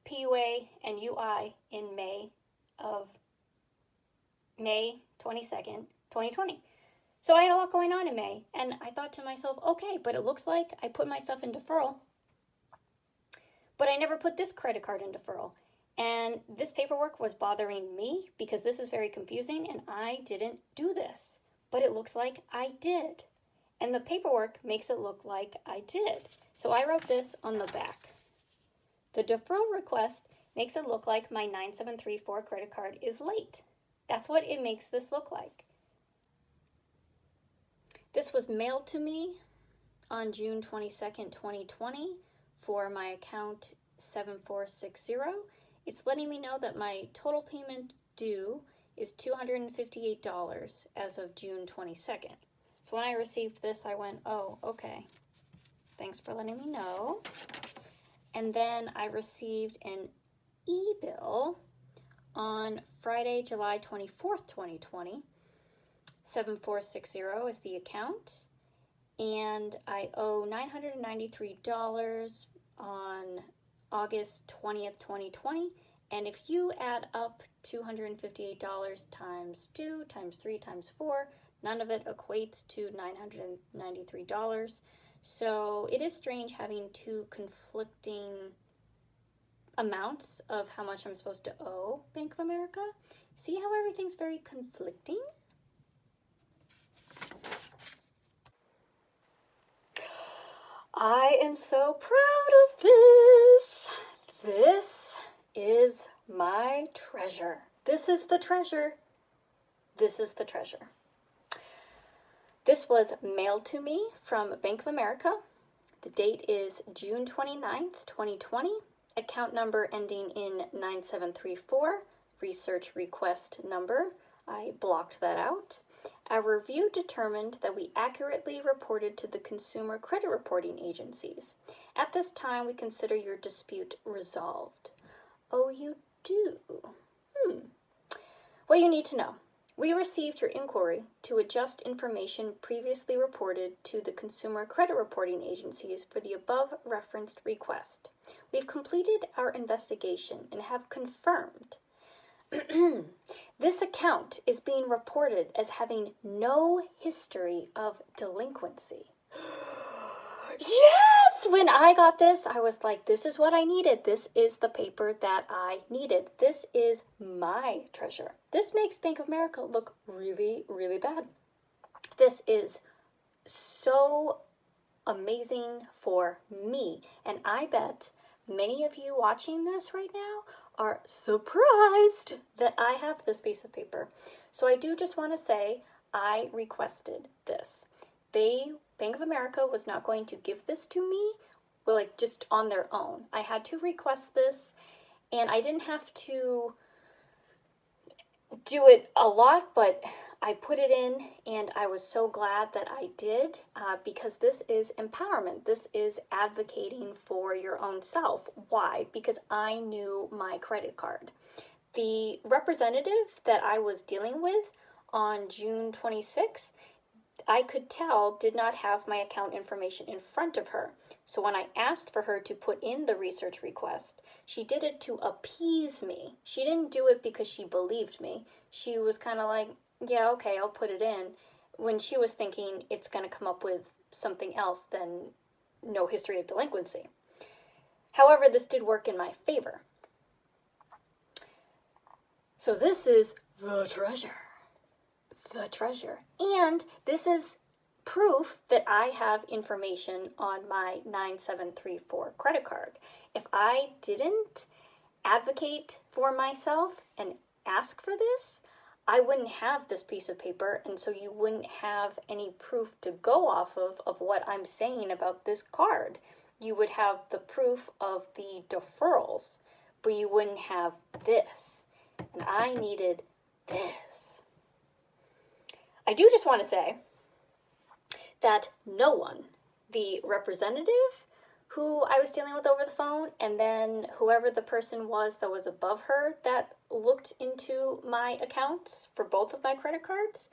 Speaker 1: PUA and UI in May 22nd, 2020. So I had a lot going on in May, and I thought to myself, okay, but it looks like I put myself in deferral, but I never put this credit card in deferral. And this paperwork was bothering me because this is very confusing and I didn't do this, but it looks like I did. And the paperwork makes it look like I did. So I wrote this on the back. The deferral request makes it look like my 9734 credit card is late. That's what it makes this look like. This was mailed to me on June 22nd, 2020 for my account 7460. It's letting me know that my total payment due is $258 as of June 22nd. So when I received this, I went, oh, okay. Thanks for letting me know. And then I received an e-bill on Friday, July 24th, 2020. 7460 is the account. And I owe $993 on August 20th, 2020. And if you add up $258 times 2 times 3 times 4, none of it equates to $993. So it is strange having two conflicting amounts of how much I'm supposed to owe Bank of America. See how everything's very conflicting? I am so proud of this. This is my treasure. This is the treasure. This is the treasure. This was mailed to me from Bank of America. The date is June 29th, 2020. Account number ending in 9734. Research request number. I blocked that out. Our review determined that we accurately reported to the consumer credit reporting agencies. At this time, we consider your dispute resolved. Oh, you do? What you need to know. We received your inquiry to adjust information previously reported to the consumer credit reporting agencies for the above referenced request. We've completed our investigation and have confirmed this account is being reported as having no history of delinquency. Yes! When I got this, I was like, this is what I needed. This is the paper that I needed. This is my treasure. This makes Bank of America look really, really bad. This is so amazing for me. And I bet many of you watching this right now are surprised that I have this piece of paper. So I do just want to say I requested this. Bank of America was not going to give this to me, well, like just on their own. I had to request this, and I didn't have to do it a lot, but I put it in, and I was so glad that I did, because this is empowerment. This is advocating for your own self. Why? Because I knew my credit card. The representative that I was dealing with on June 26th, I could tell did not have my account information in front of her. So when I asked for her to put in the research request, she did it to appease me. She didn't do it because she believed me. She was kind of like, yeah, okay, I'll put it in, when she was thinking it's going to come up with something else than no history of delinquency. However, this did work in my favor. So this is the treasure. The treasure. And this is proof that I have information on my 9734 credit card. If I didn't advocate for myself and ask for this, I wouldn't have this piece of paper, and so you wouldn't have any proof to go off of what I'm saying about this card. You would have the proof of the deferrals, but you wouldn't have this. And I needed this. I do just want to say that no one, the representative who I was dealing with over the phone, and then whoever the person was that was above her that looked into my accounts for both of my credit cards,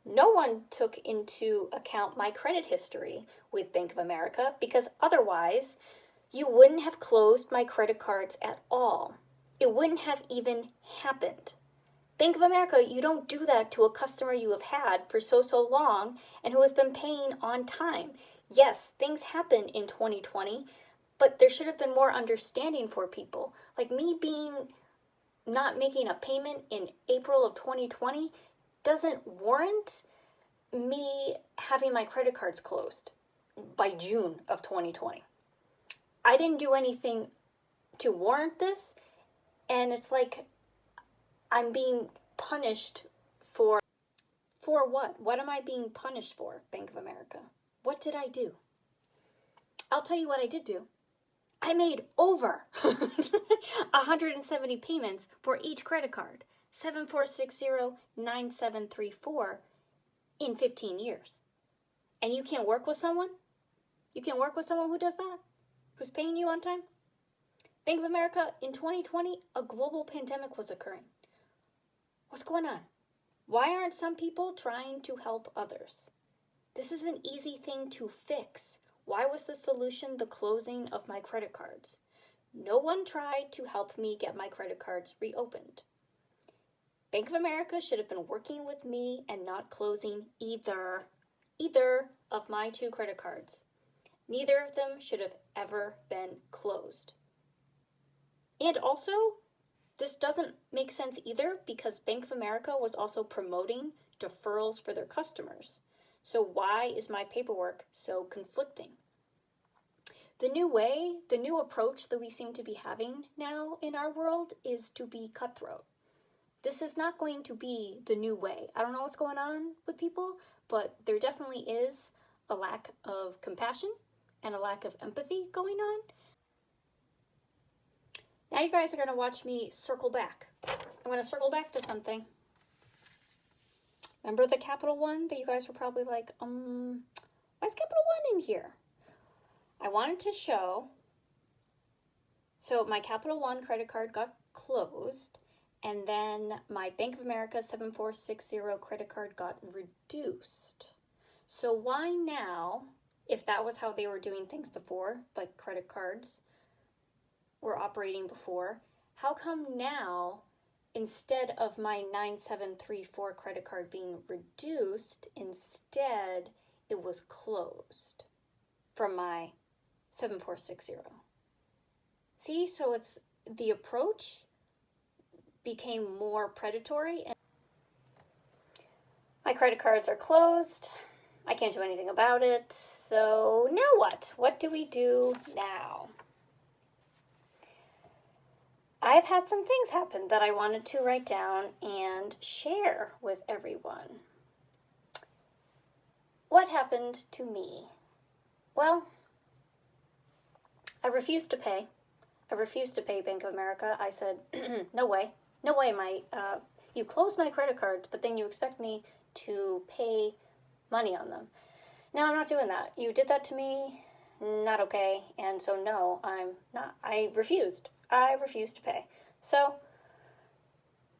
Speaker 1: no one took into account my credit history with Bank of America, because otherwise you wouldn't have closed my credit cards at all. It wouldn't have even happened. Bank of America, you don't do that to a customer you have had for so long and who has been paying on time. Yes, things happen in 2020, but there should have been more understanding for people. Like me not making a payment in April of 2020 doesn't warrant me having my credit cards closed by June of 2020. I didn't do anything to warrant this, and it's like I'm being punished for what? What am I being punished for, Bank of America? What did I do? I'll tell you what I did do. I made over 170 payments for each credit card, 74609734, in 15 years. And you can't work with someone? You can't work with someone who does that? Who's paying you on time? Bank of America, in 2020, a global pandemic was occurring. What's going on? Why aren't some people trying to help others? This is an easy thing to fix. Why was the solution the closing of my credit cards? No one tried to help me get my credit cards reopened. Bank of America should have been working with me and not closing either of my 2 credit cards. Neither of them should have ever been closed. And also, this doesn't make sense either, because Bank of America was also promoting deferrals for their customers. So why is my paperwork so conflicting? The new approach that we seem to be having now in our world is to be cutthroat. This is not going to be the new way. I don't know what's going on with people, but there definitely is a lack of compassion and a lack of empathy going on. Now you guys are going to watch me circle back. I'm going to circle back to something. Remember the Capital One that you guys were probably like, why is Capital One in here? I wanted to show, so my Capital One credit card got closed, and then my Bank of America 7460 credit card got reduced. So why now, if that was how they were doing things before, like credit cards were operating before, how come now, instead of my 9734 credit card being reduced, instead it was closed from my 7460? See, so it's the approach became more predatory, and my credit cards are closed. I can't do anything about it. So now what? What do we do now? I've had some things happen that I wanted to write down and share with everyone. What happened to me? Well, I refused to pay. I refused to pay Bank of America. I said, no way, you closed my credit cards, but then you expect me to pay money on them. No, I'm not doing that. You did that to me, not okay, and so no, I'm not. I refused to pay. So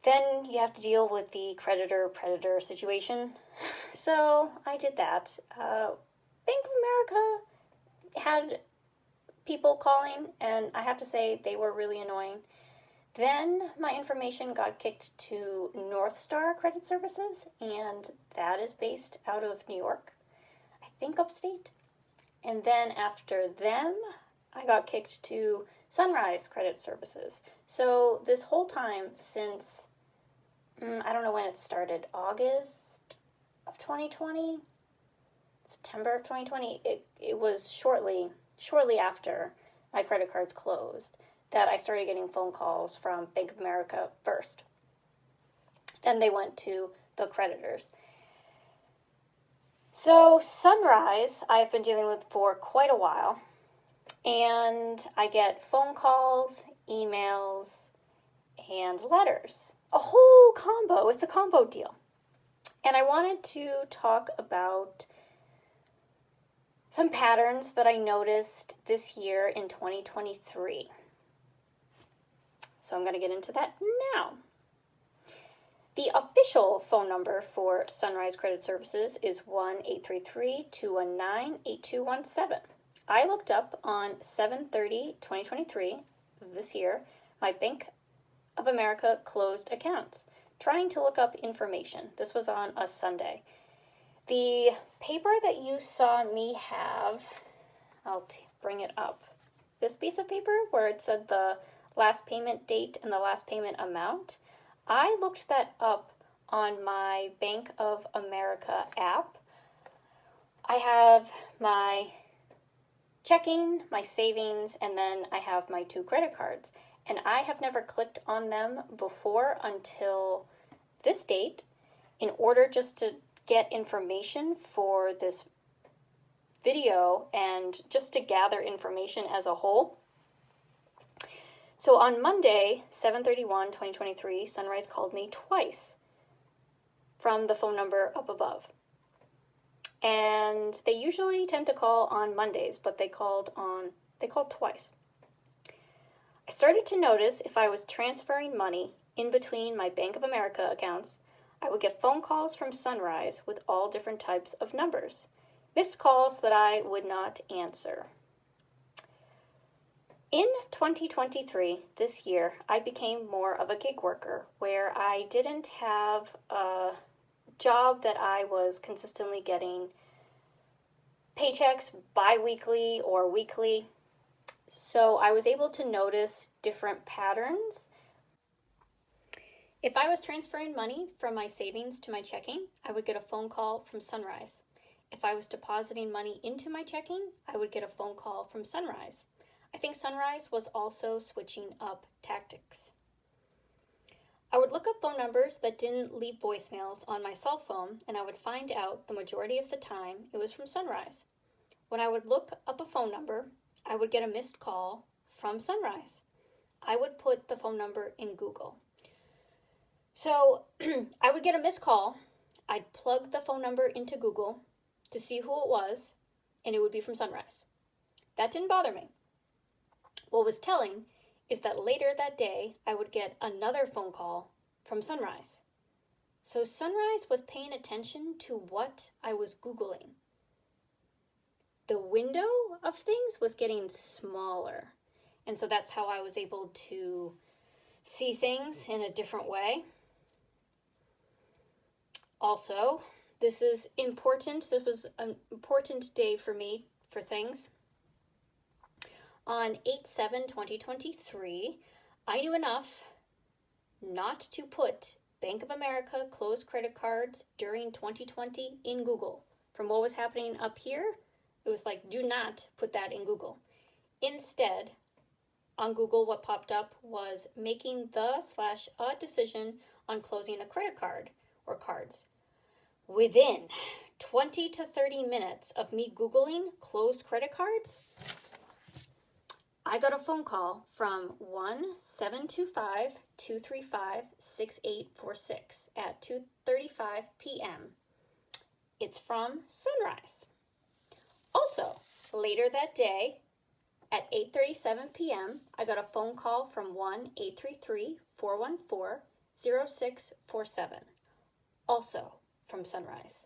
Speaker 1: then you have to deal with the creditor-predator situation. So I did that. Bank of America had people calling, and I have to say they were really annoying. Then my information got kicked to North Star Credit Services, and that is based out of New York, I think upstate. And then after them, I got kicked to Sunrise Credit Services. So this whole time since, I don't know when it started, August of 2020, September of 2020, it was shortly after my credit cards closed that I started getting phone calls from Bank of America first. Then they went to the creditors. So Sunrise, I've been dealing with for quite a while, and I get phone calls, emails, and letters. A whole combo. It's a combo deal. And I wanted to talk about some patterns that I noticed this year in 2023. So I'm going to get into that now. The official phone number for Sunrise Credit Services is 1-833-219-8217. I looked up on 7/30/2023 this year, my Bank of America closed accounts, trying to look up information. This was on a Sunday. The paper that you saw me have, I'll bring it up. This piece of paper where it said the last payment date and the last payment amount, I looked that up on my Bank of America app. I have my checking, my savings, and then I have my 2 credit cards. And I have never clicked on them before until this date in order just to get information for this video and just to gather information as a whole. So on Monday, 7/31/2023, Sunrise called me twice from the phone number up above. And they usually tend to call on Mondays, but they called twice. I started to notice if I was transferring money in between my Bank of America accounts, I would get phone calls from Sunrise with all different types of numbers, missed calls that I would not answer. In 2023, this year, I became more of a gig worker where I didn't have a job that I was consistently getting paychecks bi-weekly or weekly. So I was able to notice different patterns. If I was transferring money from my savings to my checking, I would get a phone call from Sunrise. If I was depositing money into my checking, I would get a phone call from Sunrise. I think Sunrise was also switching up tactics. I would look up phone numbers that didn't leave voicemails on my cell phone, and I would find out the majority of the time it was from Sunrise. When I would look up a phone number, I would get a missed call from Sunrise. I would put the phone number in Google. So I would get a missed call. I'd plug the phone number into Google to see who it was, and it would be from Sunrise. That didn't bother me. What was telling is that later that day, I would get another phone call from Sunrise. So Sunrise was paying attention to what I was Googling. The window of things was getting smaller. And so that's how I was able to see things in a different way. Also, this is important. This was an important day for me for things. On 8/7/2023, I knew enough not to put Bank of America closed credit cards during 2020 in Google. From what was happening up here, it was like, do not put that in Google. Instead, on Google, what popped up was making the/a decision on closing a credit card or cards. Within 20 to 30 minutes of me Googling closed credit cards, I got a phone call from 1-725-235-6846 at 2:35 p.m. It's from Sunrise. Also, later that day, at 8:37 p.m., I got a phone call from 1-833-414-0647, also from Sunrise.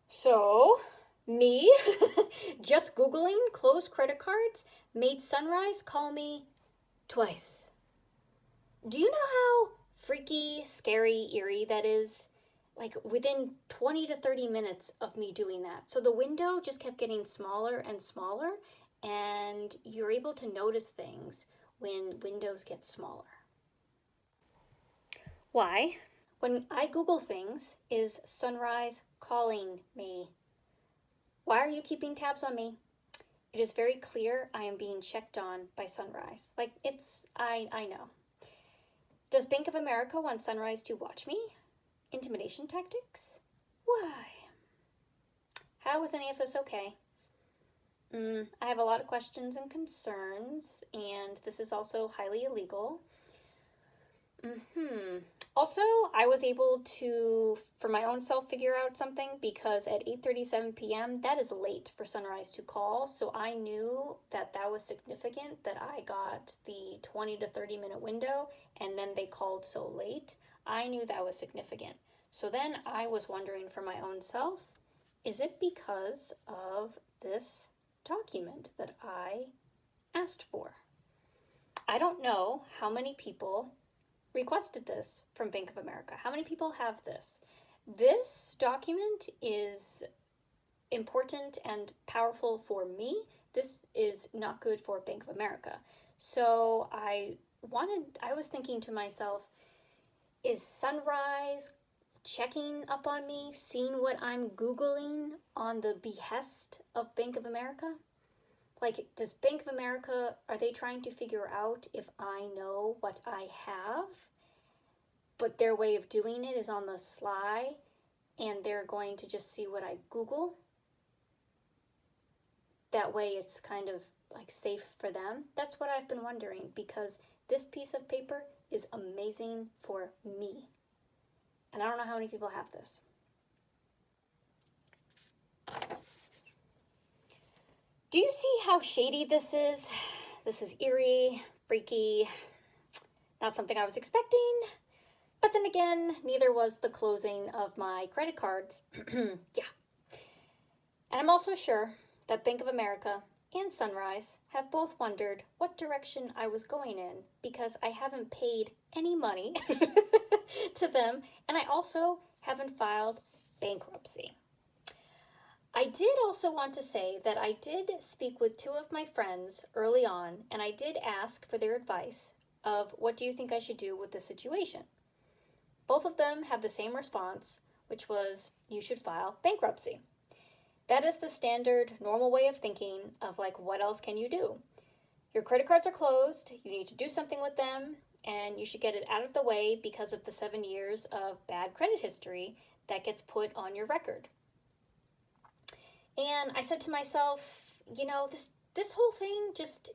Speaker 1: So, me just Googling closed credit cards made Sunrise call me twice. Do you know how freaky, scary, eerie that is? Like within 20 to 30 minutes of me doing that. So the window just kept getting smaller and smaller, and you're able to notice things when windows get smaller. Why? When I Google things, is Sunrise calling me? Why are you keeping tabs on me? It is very clear I am being checked on by Sunrise. Like, I know. Does Bank of America want Sunrise to watch me? Intimidation tactics? Why? How is any of this okay? I have a lot of questions and concerns, and this is also highly illegal. Also, I was able to, for my own self, figure out something because at 8:37 p.m., that is late for Sunrise to call. So I knew that that was significant that I got the 20 to 30 minute window and then they called so late. I knew that was significant. So then I was wondering for my own self, is it because of this document that I asked for? I don't know how many people requested this from Bank of America. How many people have this? This document is important and powerful for me. This is not good for Bank of America. So I was thinking to myself, is Sunrise checking up on me, seeing what I'm Googling on the behest of Bank of America? Like, does Bank of America, are they trying to figure out if I know what I have, but their way of doing it is on the sly, and they're going to just see what I Google? That way it's kind of like safe for them. That's what I've been wondering, because this piece of paper is amazing for me. And I don't know how many people have this. Do you see how shady this is? This is eerie, freaky, not something I was expecting. But then again, neither was the closing of my credit cards. Yeah. And I'm also sure that Bank of America and Sunrise have both wondered what direction I was going in, because I haven't paid any money to them, and I also haven't filed bankruptcy. I did also want to say that I did speak with two of my friends early on, and I did ask for their advice of what do you think I should do with the situation. Both of them had the same response, which was you should file bankruptcy. That is the standard, normal way of thinking of like, what else can you do? Your credit cards are closed, you need to do something with them, and you should get it out of the way because of the 7 years of bad credit history that gets put on your record. And I said to myself, you know, this whole thing just,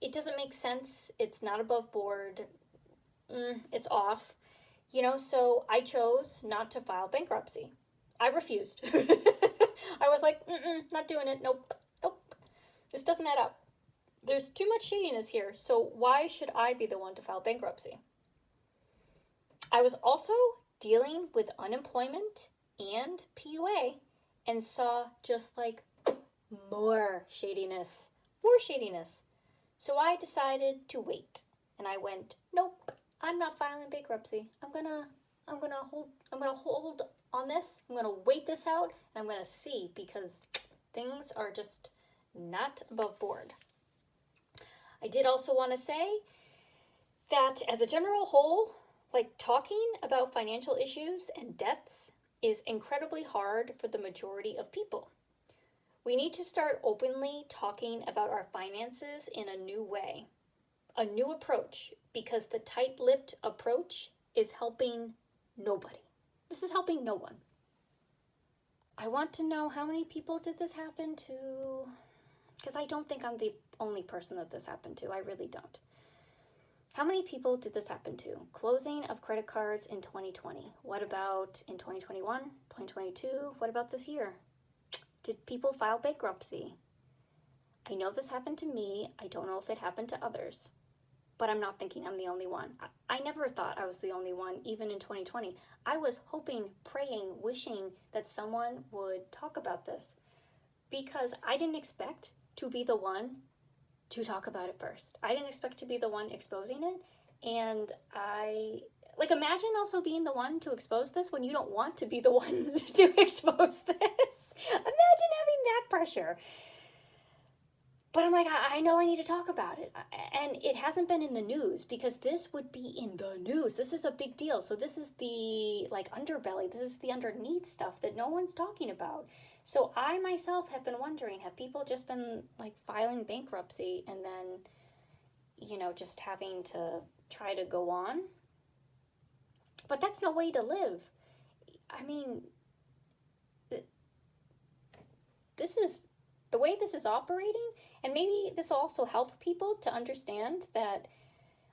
Speaker 1: it doesn't make sense. It's not above board. It's off. You know, so I chose not to file bankruptcy. I refused. I was like, not doing it. Nope. This doesn't add up. There's too much shadiness here, so why should I be the one to file bankruptcy? I was also dealing with unemployment and PUA and saw just like more shadiness. So I decided to wait, and I went, nope, I'm not filing bankruptcy. I'm gonna hold on this. I'm gonna wait this out, and I'm gonna see, because things are just not above board. I did also want to say that as a general whole, like, talking about financial issues and debts is incredibly hard for the majority of people. We need to start openly talking about our finances in a new way, a new approach, because the tight-lipped approach is helping nobody. This is helping no one. I want to know how many people did this happen to, because I don't think I'm the only person that this happened to. I really don't. How many people did this happen to? Closing of credit cards in 2020. What about in 2021, 2022? What about this year? Did people file bankruptcy? I know this happened to me. I don't know if it happened to others. But I'm not thinking I'm the only one. I never thought I was the only one, even in 2020. I was hoping, praying, wishing that someone would talk about this, because I didn't expect to be the one to talk about it first. I didn't expect to be the one exposing it. And imagine also being the one to expose this when you don't want to be the one to expose this. Imagine having that pressure. But I'm like, I know I need to talk about it. And it hasn't been in the news, because this would be in the news. This is a big deal. So this is the underbelly. This is the underneath stuff that no one's talking about. So I myself have been wondering, have people just been filing bankruptcy and then, just having to try to go on? But that's no way to live. I mean, this is the way this is operating, and maybe this will also help people to understand that,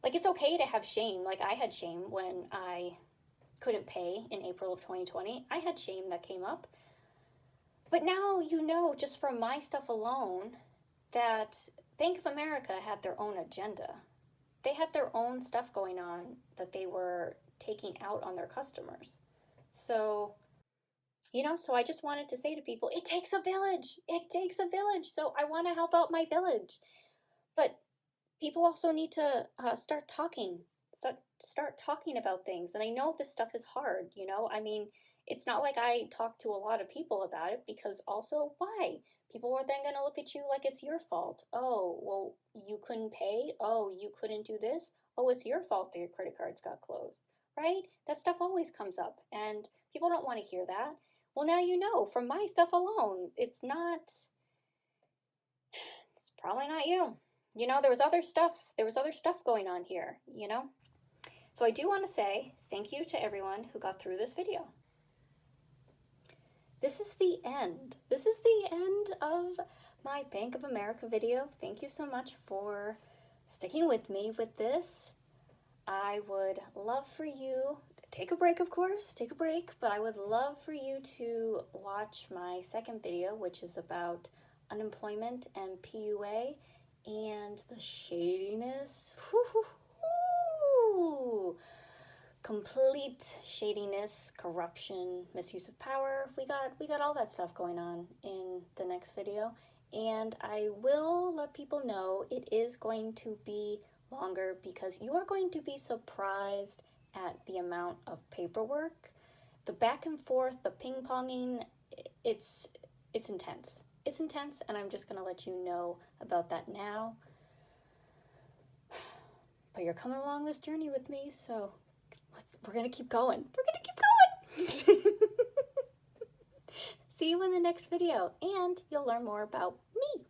Speaker 1: like, it's okay to have shame. Like, I had shame when I couldn't pay in April of 2020. I had shame that came up. But now you know, just from my stuff alone, that Bank of America had their own agenda. They had their own stuff going on that they were taking out on their customers. So, so I just wanted to say to people, it takes a village. It takes a village. So I want to help out my village. But people also need to start talking. Start talking about things. And I know this stuff is hard, I mean, it's not like I talk to a lot of people about it, because also, why? People are then going to look at you like it's your fault. Oh, well, you couldn't pay. Oh, you couldn't do this. Oh, it's your fault that your credit cards got closed, right? That stuff always comes up, and people don't want to hear that. Well, now you know from my stuff alone, it's probably not you. There was other stuff going on here, So I do want to say thank you to everyone who got through this video. This is the end. This is the end of my Bank of America video. Thank you so much for sticking with me with this. I would love for you to take a break, of course, but I would love for you to watch my second video, which is about unemployment and PUA and the shadiness. Complete shadiness, corruption, misuse of power. We got all that stuff going on in the next video, and I will let people know it is going to be longer, because you are going to be surprised at the amount of paperwork, the back and forth, the ping-ponging. It's intense. It's intense, and I'm just going to let you know about that now. But you're coming along this journey with me, so we're going to keep going. See you in the next video, and you'll learn more about me.